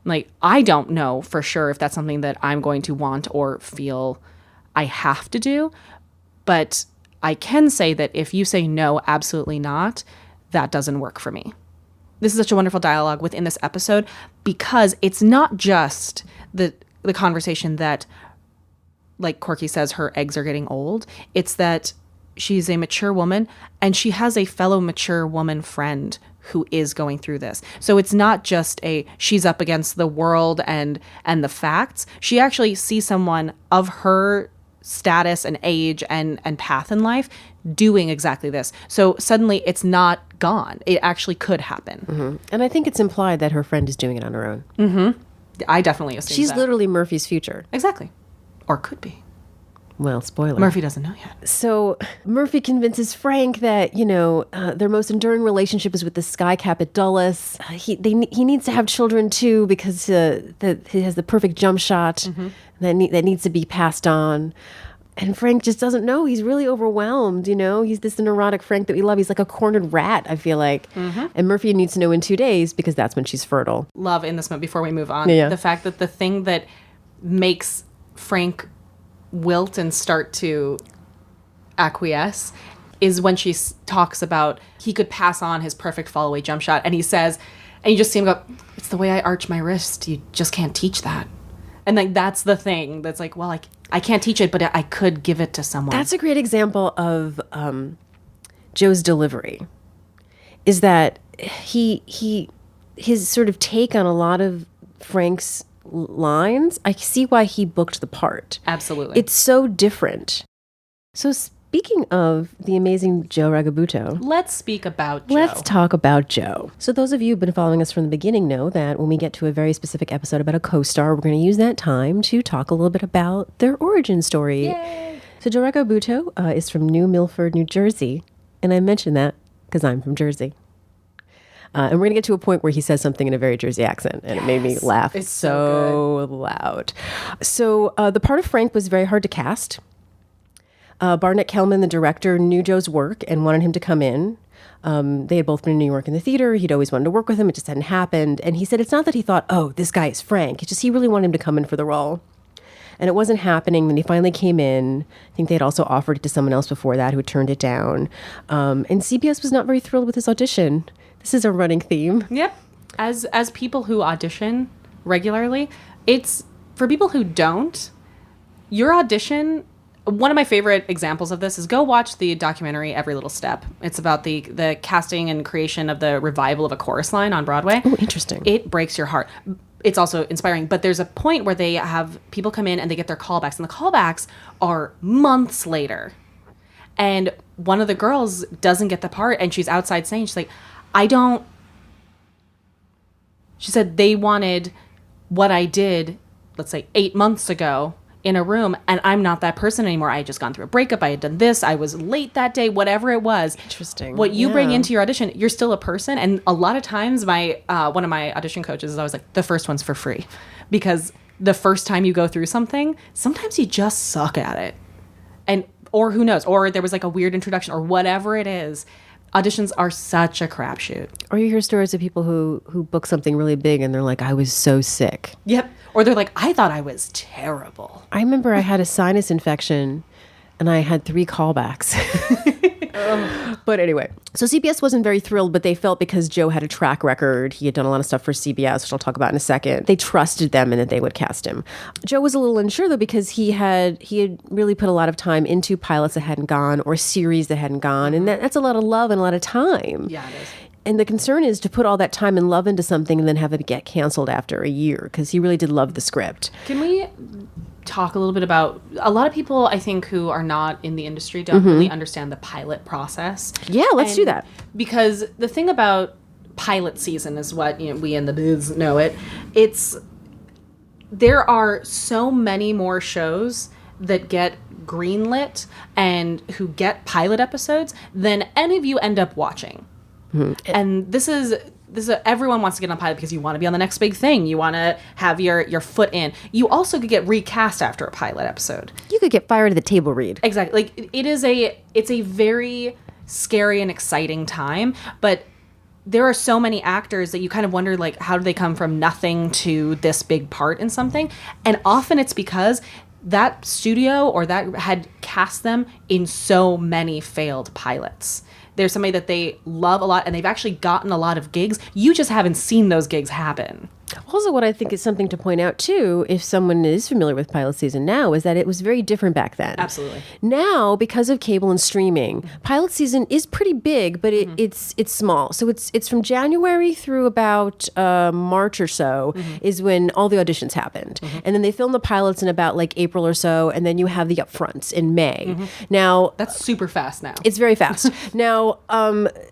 Like, I don't know for sure if that's something that I'm going to want or feel I have to do. But I can say that if you say no, absolutely not, that doesn't work for me. This is such a wonderful dialogue within this episode because it's not just the conversation that, like Corky says, her eggs are getting old. It's that she's a mature woman and she has a fellow mature woman friend who is going through this. So it's not just she's up against the world and the facts. She actually sees someone of her status and age and path in life doing exactly this. So suddenly it's not gone. It actually could happen. And I think it's implied that her friend is doing it on her own. I definitely assume She's that. literally Murphy's future. Exactly. Or could be. Well, spoiler. Murphy doesn't know yet. So Murphy convinces Frank that, their most enduring relationship is with the sky cap at Dulles. He needs to have children too because he has the perfect jump shot that needs to be passed on. And Frank just doesn't know. He's really overwhelmed, He's this neurotic Frank that we love. He's like a cornered rat, I feel like. And Murphy needs to know in 2 days because that's when she's fertile. Love in this moment, before we move on, the fact that the thing that makes Frank wilt and start to acquiesce is when she talks about he could pass on his perfect fall away jump shot, and he says, and you just see him go, it's the way I arch my wrist. You just can't teach that. And like that's the thing that's like, well, I can't teach it, but I could give it to someone. That's a great example of Joe's delivery. Is that his sort of take on a lot of Frank's lines. I see why he booked the part. Absolutely. It's so different. So Speaking of the amazing Joe Ragabuto, Let's speak about Joe. let's talk about Joe. So those of you who've been following us from the beginning know that when we get to a very specific episode about a co-star, we're going to use that time to talk a little bit about their origin story. Yay. So Joe Ragabuto is from New Milford, New Jersey. And I mention that because I'm from Jersey. And we're going to get to a point where he says something in a very Jersey accent, and it made me laugh It's so loud. So the part of Frank was very hard to cast. Barnett Kellman, the director, knew Joe's work and wanted him to come in. They had both been in New York in the theater. He'd always wanted to work with him. It just hadn't happened. And he said it's not that he thought, oh, this guy is Frank. It's just he really wanted him to come in for the role. And it wasn't happening. Then he finally came in. I think they had also offered it to someone else before that who had turned it down. And CBS was not very thrilled with his audition. This is a running theme. Yep. As people who audition regularly, it's for people who don't, your audition. One of my favorite examples of this is go watch the documentary Every Little Step. It's about the casting and creation of the revival of A Chorus Line on Broadway. Oh, interesting. It breaks your heart. It's also inspiring, but there's a point where they have people come in and they get their callbacks, and the callbacks are months later. And one of the girls doesn't get the part, and she's outside saying, she's like, she said they wanted what I did, let's say 8 months ago in a room, and I'm not that person anymore. I had just gone through a breakup. I had done this. I was late that day, whatever it was. Interesting. What you bring Yeah. into your audition, you're still a person. And a lot of times one of my audition coaches is always like, the first one's for free. Because the first time you go through something, sometimes you just suck at it. Or who knows, or there was like a weird introduction or whatever it is. Auditions are such a crapshoot. Or you hear stories of people who book something really big and they're like, I was so sick. Yep. Or they're like, I thought I was terrible. I remember I had a sinus infection and I had 3 callbacks. But anyway, so CBS wasn't very thrilled, but they felt because Joe had a track record, he had done a lot of stuff for CBS, which I'll talk about in a second, they trusted them and that they would cast him. Joe was a little unsure though, because he had really put a lot of time into pilots that hadn't gone or series that hadn't gone. And that's a lot of love and a lot of time. Yeah, it is. And the concern is to put all that time and love into something and then have it get canceled after a year, because he really did love the script. Can we talk a little bit about, a lot of people I think who are not in the industry don't really understand the pilot process. Yeah, let's do that. Because the thing about pilot season is what we in the biz know it. There are so many more shows that get greenlit and who get pilot episodes than any of you end up watching. And this is everyone wants to get on pilot because you want to be on the next big thing. You want to have your foot in. You also could get recast after a pilot episode. You could get fired at the table read. Exactly. Like it's a very scary and exciting time, but there are so many actors that you kind of wonder, like, how do they come from nothing to this big part in something? And often it's because that studio or that had cast them in so many failed pilots. There's somebody that they love a lot and they've actually gotten a lot of gigs. You just haven't seen those gigs happen. Also, what I think is something to point out, too, if someone is familiar with pilot season now, is that it was very different back then. Absolutely. Now, because of cable and streaming, pilot season is pretty big, but it's small. So it's from January through about March or so is when all the auditions happened. And then they film the pilots in about like April or so, and then you have the upfronts in May. Now, That's super fast now. it's very fast. Now,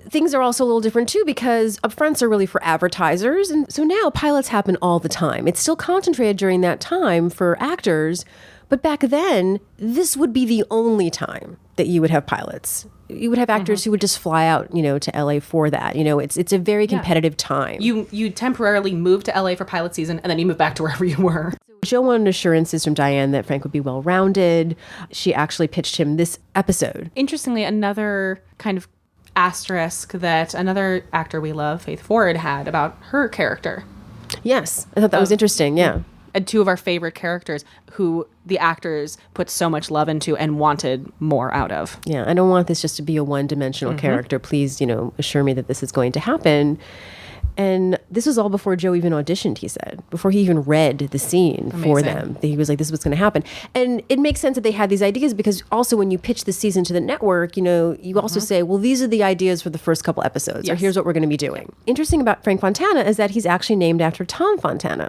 things are also a little different too, because upfronts are really for advertisers. And so now pilots happen all the time. It's still concentrated during that time for actors. But back then, this would be the only time that you would have pilots. You would have actors who would just fly out, to LA for that. It's a very competitive time. You temporarily move to LA for pilot season and then you move back to wherever you were. Joe wanted assurances from Diane that Frank would be well-rounded. She actually pitched him this episode. Interestingly, another kind of asterisk that another actor we love, Faith Ford, had about her character. Yes, I thought that was interesting, yeah. And 2 of our favorite characters who the actors put so much love into and wanted more out of. Yeah, I don't want this just to be a one-dimensional character. Please, assure me that this is going to happen. And this was all before Joe even auditioned, he said, before he even read the scene for them. He was like, this is what's going to happen. And it makes sense that they had these ideas because also when you pitch the season to the network, you also say, well, these are the ideas for the first couple episodes, or here's what we're going to be doing. Interesting about Frank Fontana is that he's actually named after Tom Fontana.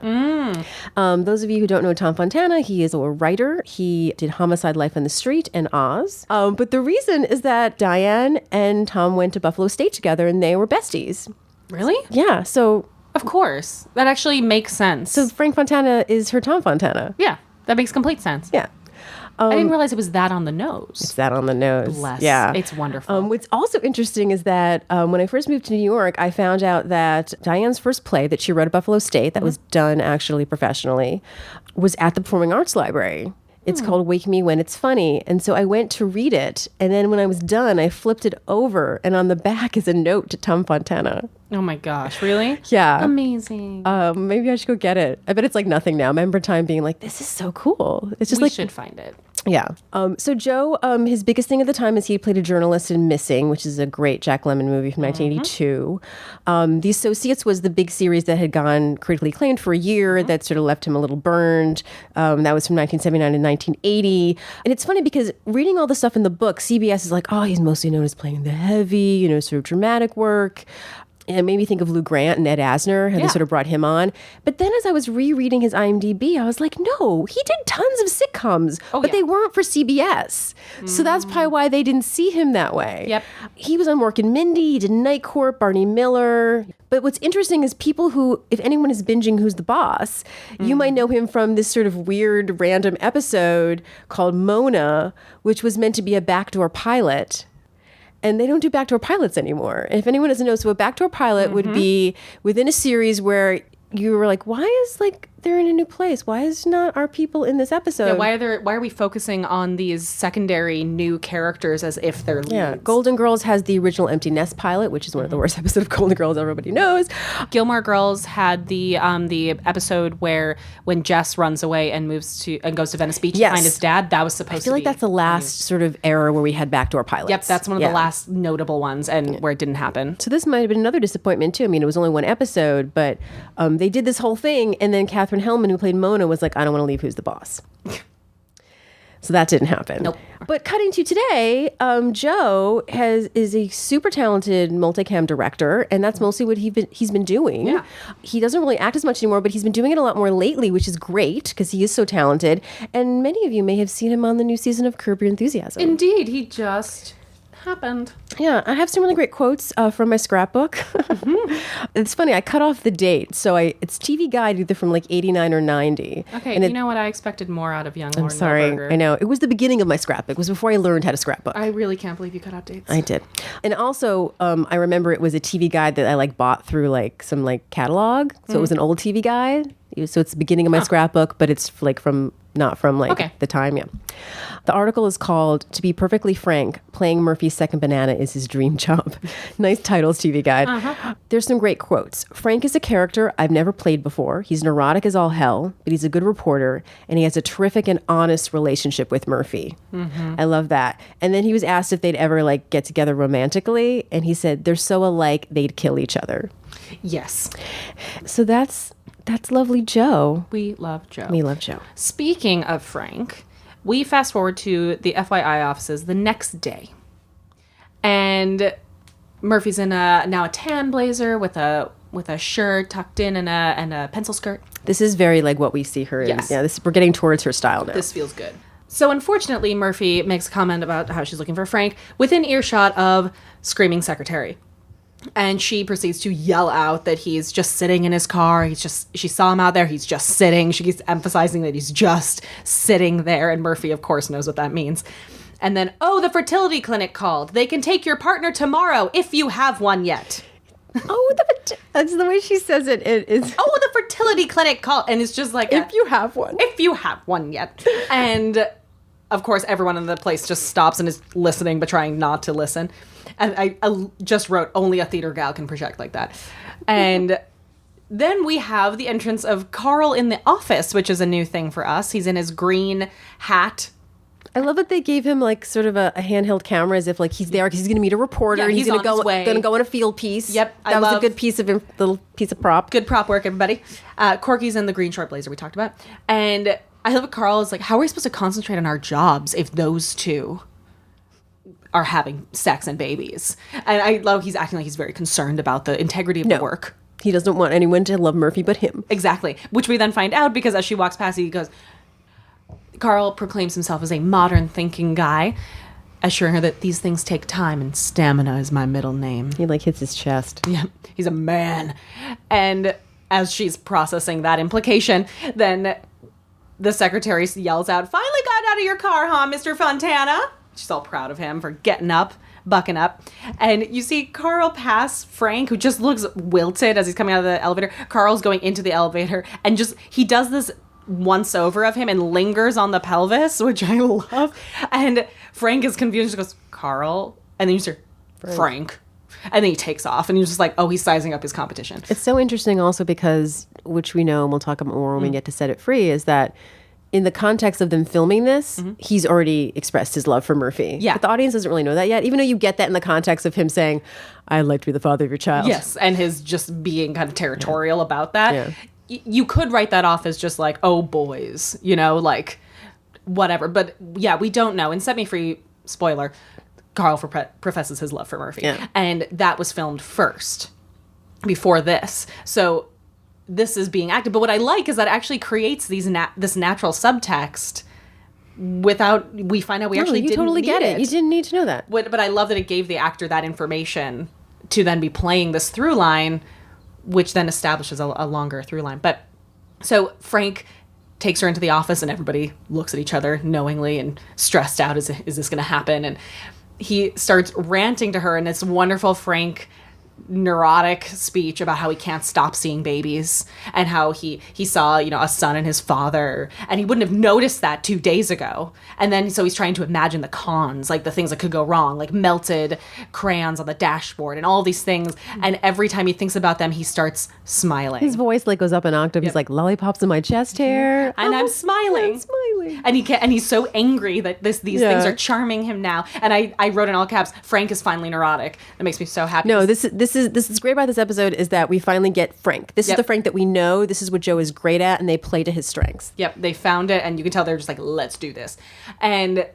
Those of you who don't know Tom Fontana, he is a writer. He did Homicide, Life on the Street, and Oz. But the reason is that Diane and Tom went to Buffalo State together and they were besties. Really? Yeah, so... Of course. That actually makes sense. So Frank Fontana is her Tom Fontana. Yeah, that makes complete sense. Yeah. I didn't realize it was that on the nose. It's that on the nose. Bless. Yeah. It's wonderful. What's also interesting is that when I first moved to New York, I found out that Diane's first play that she wrote at Buffalo State, that was done actually professionally, was at the Performing Arts Library. It's called Wake Me When It's Funny. And so I went to read it. And then when I was done, I flipped it over. And on the back is a note to Tom Fontana. Oh my gosh, really? Yeah. Amazing. Maybe I should go get it. I bet it's like nothing now. I remember time being like, this is so cool. It's just We like... should find it. Yeah. So Joe, his biggest thing at the time is he played a journalist in Missing, which is a great Jack Lemmon movie from 1982. The Associates was the big series that had gone critically acclaimed for a year that sort of left him a little burned. That was from 1979 to 1980. And it's funny because reading all the stuff in the book, CBS is like, oh, he's mostly known as playing the heavy, sort of dramatic work. And it made me think of Lou Grant and Ed Asner, how they sort of brought him on. But then as I was rereading his IMDb, I was like, no, he did tons of sitcoms, but they weren't for CBS. So that's probably why they didn't see him that way. Yep. He was on Mork and Mindy, he did Night Court, Barney Miller. But what's interesting is people who, if anyone is binging Who's the Boss, you might know him from this sort of weird random episode called Mona, which was meant to be a backdoor pilot. And they don't do backdoor pilots anymore. And if anyone doesn't know, so a backdoor pilot would be within a series where you were like, why is they're in a new place? Why is not our people in this episode? Yeah, why are we focusing on these secondary new characters as if they're leads? Yeah, Golden Girls has the original Empty Nest pilot, which is one of the worst episodes of Golden Girls everybody knows. Gilmore Girls had the episode where when Jess runs away and goes to Venice Beach to find his dad. That was supposed to be. I feel like that's the last sort of era where we had backdoor pilots. Yep, that's one of the last notable ones, and where it didn't happen. So this might have been another disappointment too. I mean, it was only one episode, but they did this whole thing, and then Katherine Hellman, who played Mona, was like, I don't want to leave Who's the Boss. So that didn't happen. Nope. But cutting to today, Joe is a super talented multicam director, and that's mostly what he's been doing. Yeah. He doesn't really act as much anymore, but he's been doing it a lot more lately, which is great because he is so talented. And many of you may have seen him on the new season of Curb Your Enthusiasm. Indeed, he just happened. Yeah, I have some really great quotes from my scrapbook. It's funny, I cut off the date, so it's TV Guide either from like 89 or 90. Okay, and you know what? I expected more out of young Lauren I'm sorry, Milberger. I know. It was the beginning of my scrapbook. It was before I learned how to scrapbook. I really can't believe you cut out dates. I did. And also, I remember it was a TV guide that I bought through some catalog. So it was an old TV guide. So it's the beginning of my scrapbook, but it's not from the time, yeah. The article is called, To Be Perfectly Frank, Playing Murphy's Second Banana is His Dream Job. Nice titles, TV Guide. There's some great quotes. Frank is a character I've never played before. He's neurotic as all hell, but he's a good reporter, and he has a terrific and honest relationship with Murphy. I love that. And then he was asked if they'd ever get together romantically, and he said, they're so alike, they'd kill each other. Yes. So that's lovely Joe. We love Joe. We love Joe. Speaking of Frank, we fast forward to the FYI offices the next day. And Murphy's in now a tan blazer with a shirt tucked in and a pencil skirt. This is very what we see her in. Yes. Yeah, we're getting towards her style now. This feels good. So unfortunately, Murphy makes a comment about how she's looking for Frank within earshot of Screaming Secretary. And she proceeds to yell out that he's just sitting in his car. She saw him out there. He's just sitting. She keeps emphasizing that he's just sitting there. And Murphy, of course, knows what that means. And then, the fertility clinic called. They can take your partner tomorrow if you have one yet. That's the way she says it. It is. The fertility clinic called. And it's just like, if you have one. If you have one yet. And of course, everyone in the place just stops and is listening, but trying not to listen. And I just wrote, only a theater gal can project like that. And then we have the entrance of Carl in the office, which is a new thing for us. He's in his green hat. I love that they gave him like sort of a handheld camera as if like he's there because he's going to meet a reporter Yeah, and he's he's going to on go his way. going to go on a field piece. Yep, I that was a love- good piece of little piece of prop. Good prop work, everybody. Corky's in the green short blazer we talked about. And I love what Carl is like, how are we supposed to concentrate on our jobs if those two are having sex and babies? And I love he's acting like he's very concerned about the integrity of the work. He doesn't want anyone to love Murphy but him. Exactly. Which we then find out because as she walks past, he goes, Carl proclaims himself as a modern thinking guy, assuring her that these things take time and stamina is my middle name. He like hits his chest. Yeah, he's a man. And as she's processing that implication, then the secretary yells out, finally got out of your car, huh, Mr. Fontana? She's all proud of him for getting up, bucking up. And you see Carl pass Frank, who just looks wilted as he's coming out of the elevator. Carl's going into the elevator and he does this once over of him and lingers on the pelvis, which I love. And Frank is confused and goes, Carl? And then you hear, Frank. And then he takes off and you're just like, oh, he's sizing up his competition. It's so interesting also because, which we know and we'll talk about more when we get to Set It Free, is that in the context of them filming this, he's already expressed his love for Murphy. Yeah. But the audience doesn't really know that yet, even though you get that in the context of him saying, I'd like to be the father of your child. Yes, and his just being kind of territorial about that. Yeah. You could write that off as just like, oh, boys, like whatever. But yeah, we don't know. In Set Me Free, spoiler, Carl professes his love for Murphy. Yeah. And that was filmed first before this. So this is being acted. But what I like is that it actually creates this natural subtext without, we find out we actually you didn't totally need get it. You didn't need to know that. But I love that it gave the actor that information to then be playing this through line, which then establishes a longer through line. But so Frank takes her into the office and everybody looks at each other knowingly and stressed out. Is this going to happen? And he starts ranting to her in this wonderful Frank neurotic speech about how he can't stop seeing babies and how he saw a son and his father and he wouldn't have noticed that 2 days ago, and then so he's trying to imagine the cons, like the things that could go wrong, like melted crayons on the dashboard and all these things, and every time he thinks about them he starts smiling. His voice like goes up an octave. He's like, lollipops in my chest hair. And I'm smiling. I'm smiling. And he's so angry that these things are charming him now. And I wrote in all caps, Frank is finally neurotic. That makes me so happy. No, this is great about this episode is that we finally get Frank. This is the Frank that we know. This is what Joe is great at, and they play to his strengths. Yep, they found it, and you can tell they're just like, let's do this. And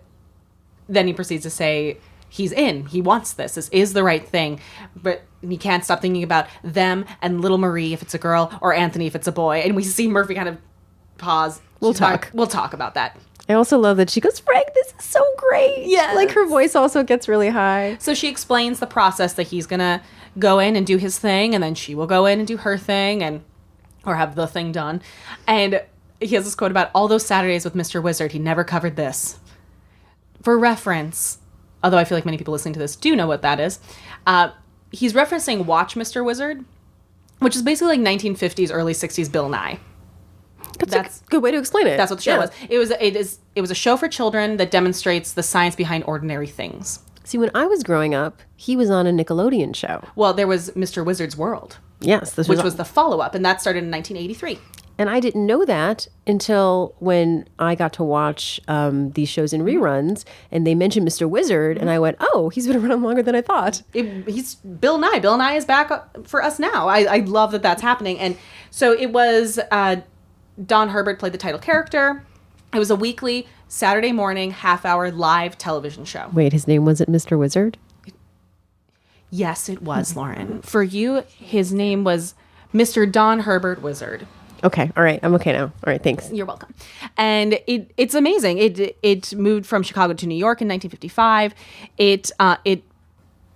then he proceeds to say he's in. He wants this. This is the right thing. But he can't stop thinking about them and little Marie if it's a girl, or Anthony if it's a boy. And we see Murphy kind of pause. We'll talk. We'll talk about that. I also love that she goes, Frank, this is so great. Yes. Like her voice also gets really high. So she explains the process that he's going to go in and do his thing, and then she will go in and do her thing, or have the thing done. And he has this quote about all those Saturdays with Mr. Wizard, he never covered this. For reference, although I feel like many people listening to this do know what that is, he's referencing Watch Mr. Wizard, which is basically like 1950s, early 60s Bill Nye. That's a good way to explain it. That's what the show was. It was a show for children that demonstrates the science behind ordinary things. See, when I was growing up, he was on a Nickelodeon show. Well, there was Mr. Wizard's World. Yes. Which was the follow-up, and that started in 1983. And I didn't know that until when I got to watch these shows in reruns, and they mentioned Mr. Wizard, and I went, oh, he's been around longer than I thought. He's Bill Nye. Bill Nye is back for us now. I love that that's happening. And so it was Don Herbert played the title character. It was a weekly Saturday morning half-hour live television show. Wait, his name wasn't Mr. Wizard? Yes, it was, Lauren. For you, his name was Mr. Don Herbert Wizard. Okay, all right. I'm okay now. All right, thanks. You're welcome. And it's amazing. It moved from Chicago to New York in 1955.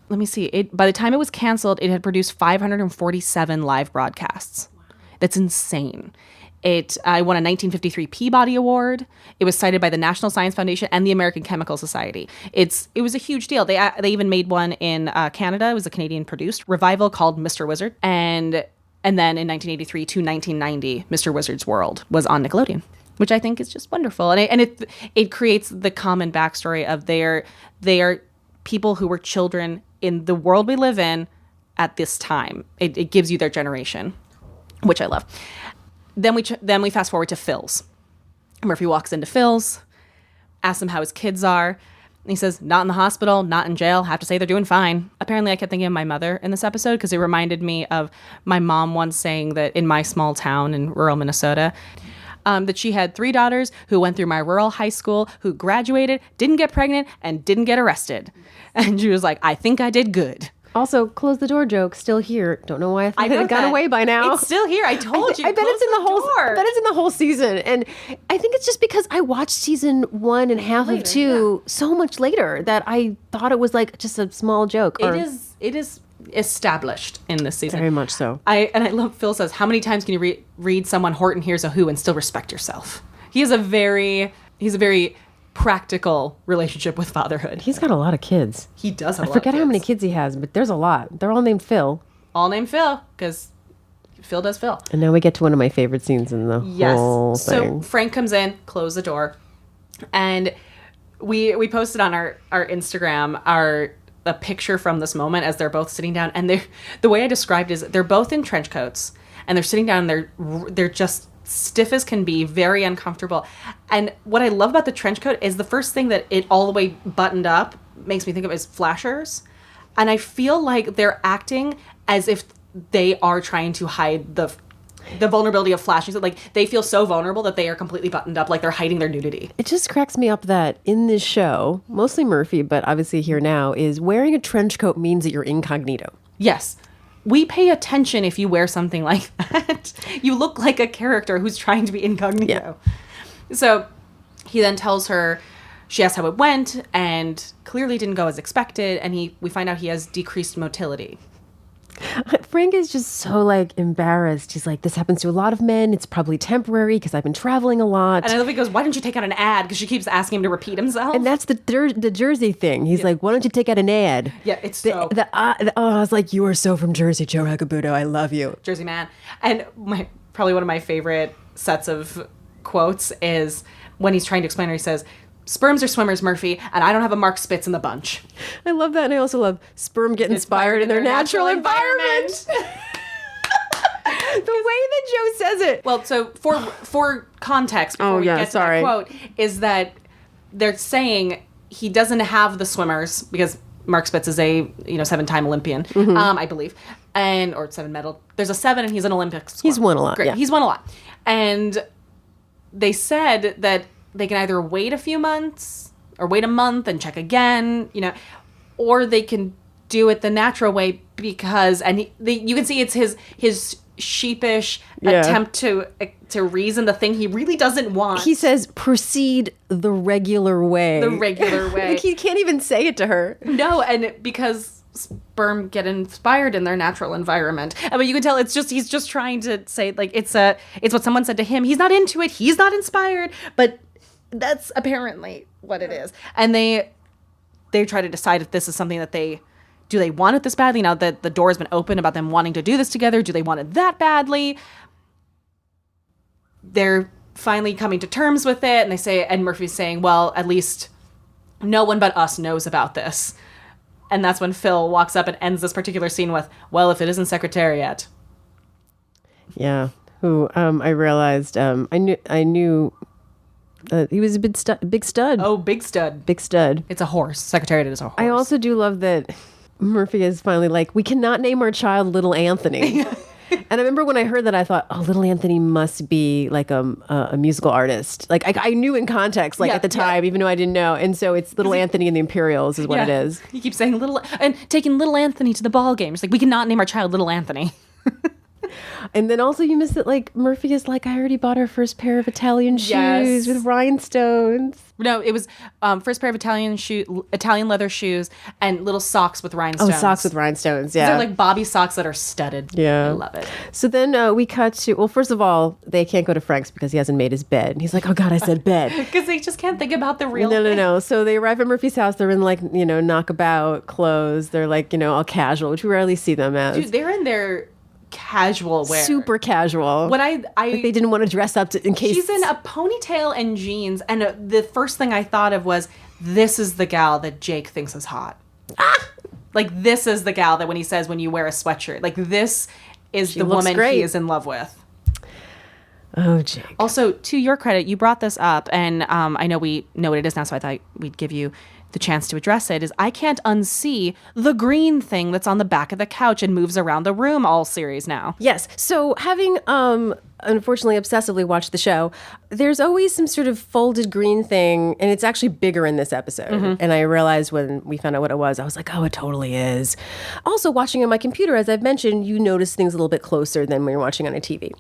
Let me see. By the time it was canceled, it had produced 547 live broadcasts. That's insane. It won a 1953 Peabody Award. It was cited by the National Science Foundation and the American Chemical Society. It was a huge deal. They even made one in Canada. It was a Canadian-produced revival called Mr. Wizard. And then in 1983 to 1990, Mr. Wizard's World was on Nickelodeon, which I think is just wonderful. And it creates the common backstory of they are people who were children in the world we live in at this time. It gives you their generation, which I love. Then we fast forward to Phil's. Murphy walks into Phil's, asks him how his kids are. And he says, not in the hospital, not in jail. Have to say they're doing fine. Apparently, I kept thinking of my mother in this episode because it reminded me of my mom once saying that in my small town in rural Minnesota, that she had 3 daughters who went through my rural high school, who graduated, didn't get pregnant, and didn't get arrested. And she was like, I think I did good. Also, close the door joke, still here. Don't know why I thought it had gone that. away by now. It's still here. I told you. I bet close it's in the whole. door. I bet it's in the whole season, and I think it's just because I watched season 1 and half of 2 so much later that I thought it was like just a small joke. It is established in this season. Very much so. I love Phil says, how many times can you read someone Horton Hears a Who and still respect yourself? He's a very practical relationship with fatherhood. He's got a lot of kids. He does have a lot I forget of how many kids. kids he has, but there's a lot. They're all named Phil. All named Phil, because Phil does Phil. And now we get to one of my favorite scenes in the whole So thing. Frank comes in, close the door, and we posted on our Instagram a picture from this moment as they're both sitting down, and the way I described is they're both in trench coats and they're sitting down and they're just stiff as can be, very uncomfortable. And what I love about the trench coat is the first thing that it all the way buttoned up makes me think of is flashers. And I feel like they're acting as if they are trying to hide the vulnerability of flashing. So like they feel so vulnerable that they are completely buttoned up, like they're hiding their nudity. It just cracks me up that in this show, mostly Murphy, but obviously here now, is wearing a trench coat means that you're incognito. Yes. We pay attention if you wear something like that. You look like a character who's trying to be incognito. Yeah. So he then tells her, she asks how it went, and clearly didn't go as expected, and we find out he has decreased motility. Frank is just so like embarrassed. He's like, this happens to a lot of men. It's probably temporary because I've been traveling a lot. And I love he goes, why didn't you take out an ad? Because she keeps asking him to repeat himself. And that's the Jersey thing. He's like, why don't you take out an ad? Yeah, it's I was like, you are so from Jersey, Joe Hagabudo. I love you. Jersey man. And probably one of my favorite sets of quotes is when he's trying to explain her, he says, sperms are swimmers, Murphy, and I don't have a Mark Spitz in the bunch. I love that, and I also love sperm get inspired in their natural environment. The way that Joe says it. Well, so for context, before we get to that quote, is that they're saying he doesn't have the swimmers because Mark Spitz is a 7-time Olympian, I believe, or 7 medal. There's a 7, and he's an Olympic swimmer. He's won a lot. Great. Yeah. He's won a lot, and they said that they can either wait a few months or wait a month and check again, or they can do it the natural way because, and you can see it's his sheepish attempt to reason the thing he really doesn't want. He says, proceed the regular way. The regular way. Like he can't even say it to her. No, and because sperm get inspired in their natural environment. I mean, you can tell he's just trying to say like it's what someone said to him. He's not into it. He's not inspired, but that's apparently what it is. And they try to decide if this is something that they want it this badly now that the door has been open about them wanting to do this together. Do they want it that badly? They're finally coming to terms with it, and they say, and Murphy's saying, well, at least no one but us knows about this. And that's when Phil walks up and ends this particular scene with, well, if it isn't Secretariat. Yeah. Who I realized I knew he was a big stud. Oh, big stud. Big stud. It's a horse. Secretariat is a horse. I also do love that Murphy is finally like, we cannot name our child Little Anthony. And I remember when I heard that, I thought, oh, Little Anthony must be like a musical artist. Like I knew in context, like at the time, even though I didn't know. And so it's Little Anthony and the Imperials is what it is. He keeps saying and taking Little Anthony to the ball game. It's like, we cannot name our child Little Anthony. And then also you missed that like Murphy is like, I already bought her first pair of Italian shoes with rhinestones. No, it was first pair of Italian leather shoes and little socks with rhinestones. Oh, socks with rhinestones, yeah. They're like Bobby socks that are studded. Yeah. I love it. So then we cut to, well, first of all, they can't go to Frank's because he hasn't made his bed. And he's like, oh God, I said bed. Because they just can't think about the real thing. No. So they arrive at Murphy's house. They're in like, knockabout clothes. They're like, all casual, which we rarely see them as. Dude, they're in their casual wear. Super casual. What like they didn't want to dress up in case. She's in a ponytail and jeans, and the first thing I thought of was, this is the gal that Jake thinks is hot. Like, this is the gal that when he says when you wear a sweatshirt, like this is the woman he is in love with. Oh, Jake. Also, to your credit, you brought this up, and I know we know what it is now, so I thought we'd give you the chance to address it. Is I can't unsee the green thing that's on the back of the couch and moves around the room all series now. Yes. So having unfortunately obsessively watched the show, there's always some sort of folded green thing, and it's actually bigger in this episode. And I realized when we found out what it was, I was like, oh, it totally is. Also, watching on my computer, as I've mentioned, you notice things a little bit closer than when you're watching on a TV.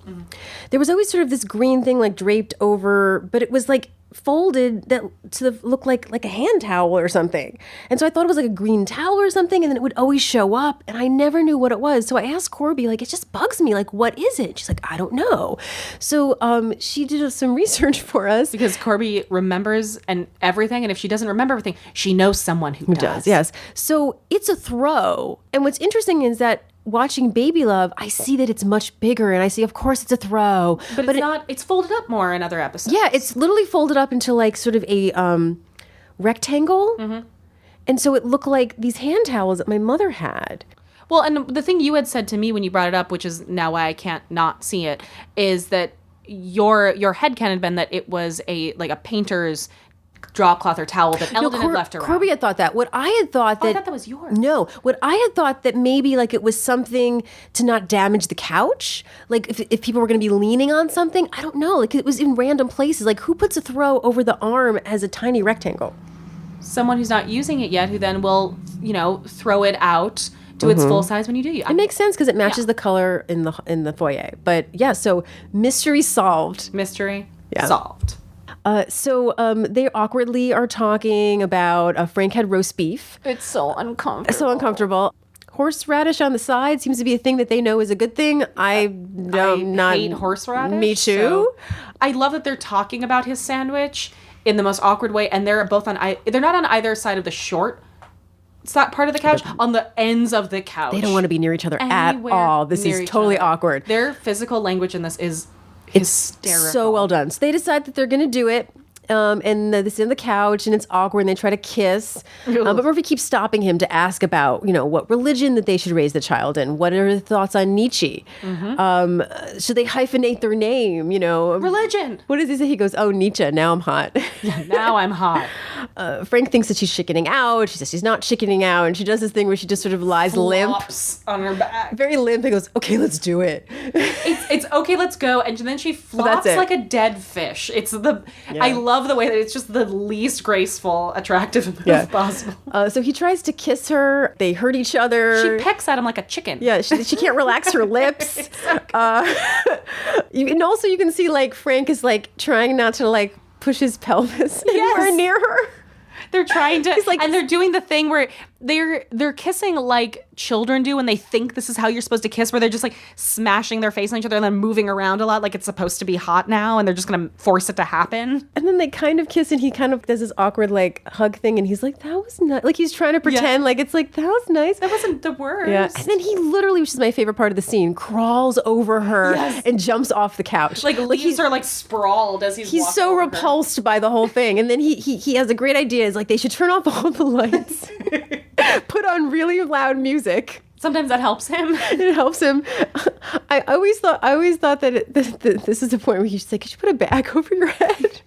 There was always sort of this green thing like draped over, but it was like folded that to look like a hand towel or something. And so I thought it was like a green towel or something, and then it would always show up, and I never knew what it was. So I asked Corby, like, it just bugs me. Like, what is it? She's like, I don't know. So she did some research for us. Because Corby remembers and everything, and if she doesn't remember everything, she knows someone who does. Yes. So it's a throw. And what's interesting is that watching Baby Love, I see that it's much bigger, and I see, of course, it's a throw. But it's not, it's folded up more in other episodes. Yeah, it's literally folded up into like sort of a rectangle. And so it looked like these hand towels that my mother had. Well, and the thing you had said to me when you brought it up, which is now why I can't not see it, is that your headcanon had been that it was a painter's drop cloth or towel that Eldon had left around. Corby had thought that. What I had thought that... I thought that was yours. No. What I had thought that maybe like it was something to not damage the couch. Like if people were going to be leaning on something. I don't know. Like it was in random places. Like who puts a throw over the arm as a tiny rectangle? Someone who's not using it yet, who then will, throw it out to its full size when you do. It makes sense because it matches the color in the foyer. But yeah, so mystery solved. Mystery Yeah. solved. So they awkwardly are talking about Frank had roast beef. It's so uncomfortable. So uncomfortable. Horseradish on the side seems to be a thing that they know is a good thing. I hate horseradish. Me too. So I love that they're talking about his sandwich in the most awkward way, and they're both they're not on either side of the short part of the couch, on the ends of the couch. They don't want to be near each other at Anywhere all. This near is each totally other. awkward. Their physical language in this is hysterical. So well done. So they decide that they're going to do it. And they sit on the couch and it's awkward and they try to kiss. But Murphy keeps stopping him to ask about, what religion that they should raise the child in. What are the thoughts on Nietzsche? Should they hyphenate their name? Religion. What does he say? He goes, oh, Nietzsche. Now I'm hot. Now I'm hot. Frank thinks that she's chickening out. She says she's not chickening out. And she does this thing where she just sort of lies limp. Flops on her back. Very limp and goes, okay, let's do it. It's okay, let's go. And then she flops it. like a dead fish. I love the way that it's just the least graceful, attractive move possible. So he tries to kiss her. They hurt each other. She pecks at him like a chicken. Yeah, she can't relax her lips. And also you can see like Frank is like trying not to like push his pelvis anywhere near her. They're trying to, and they're doing the thing where they're kissing like children do when they think this is how you're supposed to kiss, where they're just like smashing their face on each other and then moving around a lot like it's supposed to be hot now, and they're just gonna force it to happen. And then they kind of kiss, and he kind of does this awkward like hug thing, and he's like, "That was nice." Like he's trying to pretend like it's like that was nice. That wasn't the worst. Yeah. And then he literally, which is my favorite part of the scene, crawls over her and jumps off the couch. Like leaves are like sprawled as he's so over repulsed by the whole thing. And then he has a great idea. It's like they should turn off all the lights, put on really loud music. Sometimes that helps him. It helps him. I always thought that this is the point where he's like, could you put a bag over your head?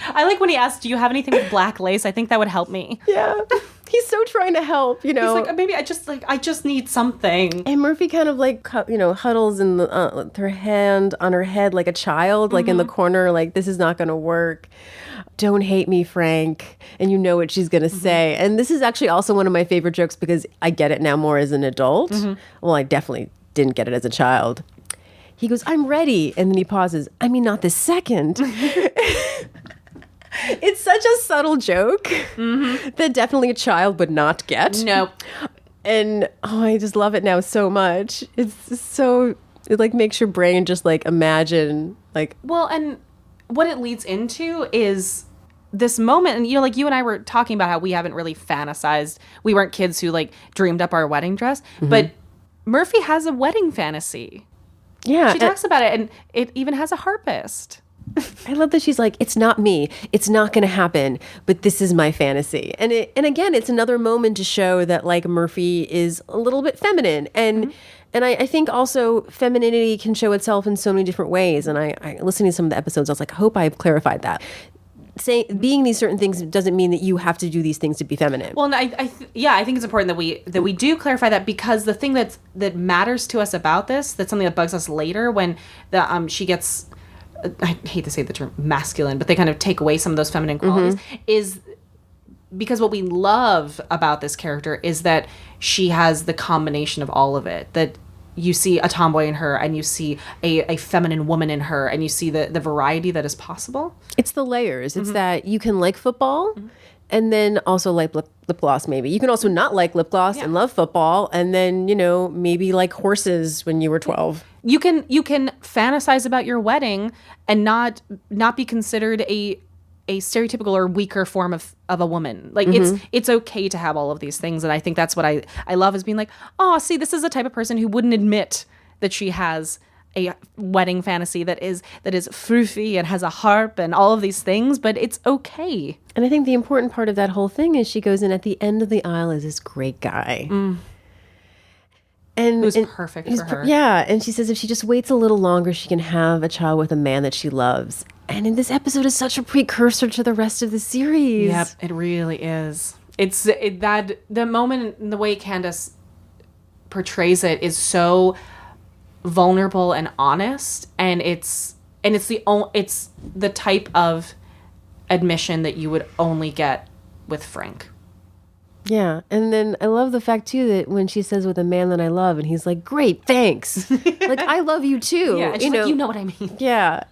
I like when he asked, do you have anything with black lace? I think that would help me. Yeah. He's so trying to help, He's like, maybe I just need something. And Murphy kind of like, huddles in her hand on her head like a child, like in the corner, like this is not going to work. Don't hate me, Frank. And you know what she's going to say. And this is actually also one of my favorite jokes because I get it now more as an adult. Well, I definitely didn't get it as a child. He goes, I'm ready. And then he pauses. I mean, not this second. It's such a subtle joke that definitely a child would not get. No. And I just love it now so much. It's so, it like makes your brain just like imagine like. Well, and what it leads into is this moment, and like you and I were talking about how we haven't really fantasized. We weren't kids who like dreamed up our wedding dress, but Murphy has a wedding fantasy. Yeah. She talks about it, and it even has a harpist. I love that she's like, it's not me. It's not going to happen, but this is my fantasy. And again, it's another moment to show that like Murphy is a little bit feminine. And I think also femininity can show itself in so many different ways. And I listening to some of the episodes, I was like, I hope I've clarified that. Being these certain things doesn't mean that you have to do these things to be feminine. Well, and I think it's important that we do clarify that, because the thing that matters to us about this, that's something that bugs us later when she gets, I hate to say the term masculine, but they kind of take away some of those feminine qualities, is because what we love about this character is that she has the combination of all of it. That you see a tomboy in her, and you see a feminine woman in her, and you see the variety that is possible. It's the layers. It's that you can like football and then also like lip gloss maybe. You can also not like lip gloss and love football, and then, maybe like horses when you were 12. You can fantasize about your wedding and not be considered a stereotypical or weaker form of a woman. Like it's okay to have all of these things. And I think that's what I love, is being like, oh, see, this is the type of person who wouldn't admit that she has a wedding fantasy that is froofy and has a harp and all of these things, but it's okay. And I think the important part of that whole thing is she goes in at the end of the aisle as this great guy. And Who's perfect for her. Yeah. And she says if she just waits a little longer, she can have a child with a man that she loves. And in this episode is such a precursor to the rest of the series. Yep, it really is. That the moment and the way Candace portrays it is so vulnerable and honest, and it's the type of admission that you would only get with Frank. Yeah. And then I love the fact too that when she says with a man that I love, and he's like, great, thanks. Like, I love you too. Yeah, and she's like, you know what I mean. Yeah.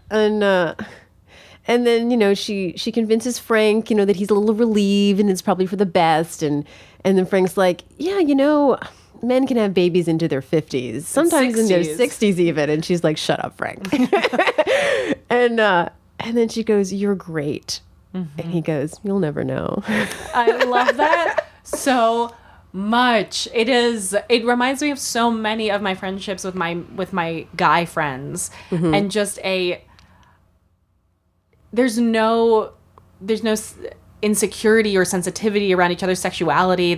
And then, she convinces Frank, that he's a little relieved and it's probably for the best. And then Frank's like, yeah, men can have babies into their 50s, sometimes in their 60s even. And she's like, shut up, Frank. And then she goes, you're great. And he goes, you'll never know. I love that so much. It reminds me of so many of my friendships with my guy friends, and just there's no insecurity or sensitivity around each other's sexuality.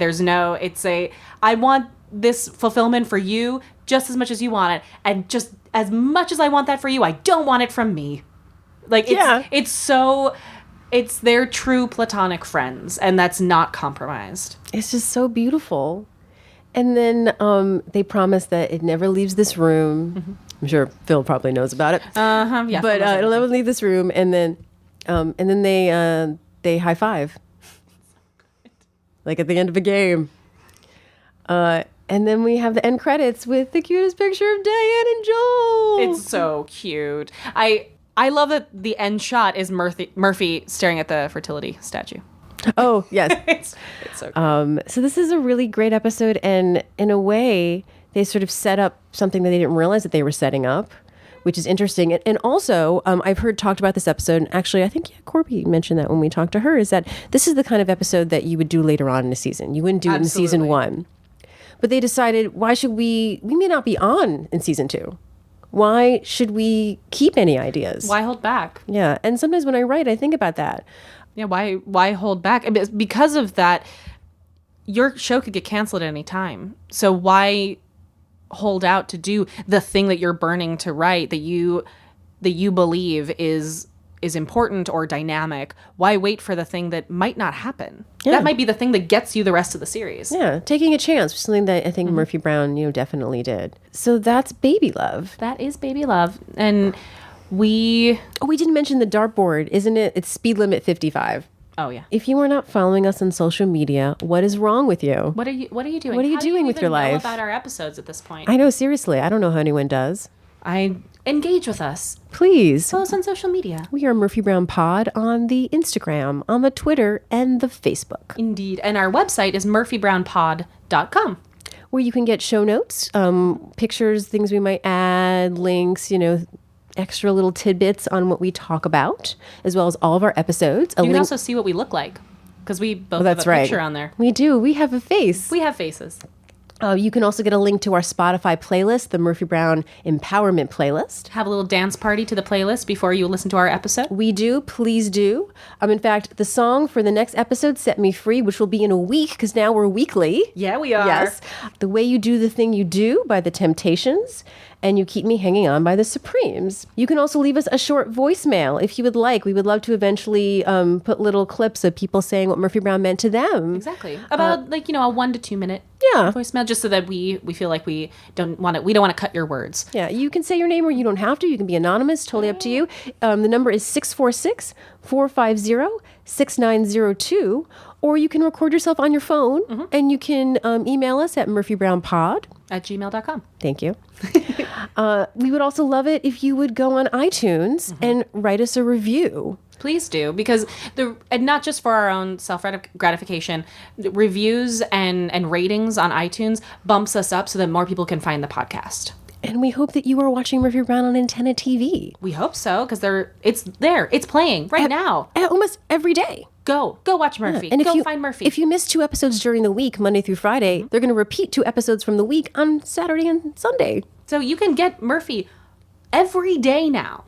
I want this fulfillment for you just as much as you want it, and just as much as I want that for you, I don't want it from me. Like, it's their true platonic friends, and that's not compromised. It's just so beautiful. And then they promise that it never leaves this room. I'm sure Phil probably knows about it. Yeah. But it'll never leave this room. And then they high five, like at the end of a game. And then we have the end credits with the cutest picture of Diane and Joel. It's so cute. I love that the end shot is Murphy staring at the fertility statue. Oh, yes. It's so cool. So this is a really great episode, and in a way, they sort of set up something that they didn't realize that they were setting up, which is interesting. And also, I've heard talked about this episode, and actually, I think Corby mentioned that when we talked to her, is that this is the kind of episode that you would do later on in a season. You wouldn't do it in season 1. But they decided, why should we may not be on in season 2. Why should we keep any ideas? Why hold back? Yeah. And sometimes when I write, I think about that. Yeah, why hold back? I mean, because of that, your show could get canceled at any time. So why hold out to do the thing that you're burning to write, that you believe is important or dynamic? Why wait for the thing that might not happen? Yeah. That might be the thing that gets you the rest of the series. Yeah, taking a chance, something that I think Murphy Brown, definitely did. So that's Baby Love. That is Baby Love. And we didn't mention the dartboard, isn't it? It's speed limit 55. Oh yeah. If you are not following us on social media, what is wrong with you? What are you doing? What are you doing with your life? Know about our episodes at this point? I know, seriously. I don't know how anyone does. Engage with us. Please. Follow us on social media. We are Murphy Brown Pod on the Instagram, on the Twitter, and the Facebook. Indeed. And our website is murphybrownpod.com. Where you can get show notes, pictures, things we might add, links, extra little tidbits on what we talk about, as well as all of our episodes. You can also see what we look like, because we both have a picture on there. We do. We have a face. We have faces. You can also get a link to our Spotify playlist, the Murphy Brown Empowerment Playlist. Have a little dance party to the playlist before you listen to our episode. We do. Please do. In fact, the song for the next episode, Set Me Free, which will be in a week because now we're weekly. Yeah, we are. Yes. The Way You Do the Thing You Do by The Temptations. And You Keep Me Hanging On by The Supremes. You can also leave us a short voicemail if you would like. We would love to eventually put little clips of people saying what Murphy Brown meant to them. Exactly. About a 1 to 2 minute voicemail, just so that we feel like we don't want to cut your words. Yeah, you can say your name or you don't have to. You can be anonymous, totally up to you. The number is 646-450-6902. Or you can record yourself on your phone and you can email us at murphybrownpod@gmail.com. Thank you. We would also love it if you would go on iTunes and write us a review. Please do, because and not just for our own self-gratification, reviews and ratings on iTunes bumps us up so that more people can find the podcast. And we hope that you are watching Murphy Brown on Antenna TV. We hope so, because it's playing right now. Almost every day. Go watch Murphy. And go find Murphy. If you miss 2 episodes during the week, Monday through Friday, they're going to repeat 2 episodes from the week on Saturday and Sunday. So you can get Murphy every day now.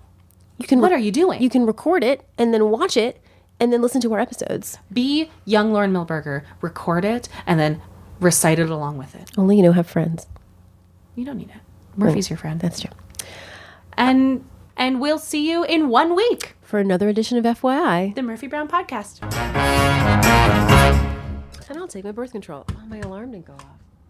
What are you doing? You can record it and then watch it and then listen to our episodes. Be young Lauren Milberger. Record it and then recite it along with it. Only, have friends. You don't need it. Murphy's your friend. That's true. And we'll see you in 1 week for another edition of FYI, the Murphy Brown Podcast. And I'll take my birth control. Oh, my alarm didn't go off.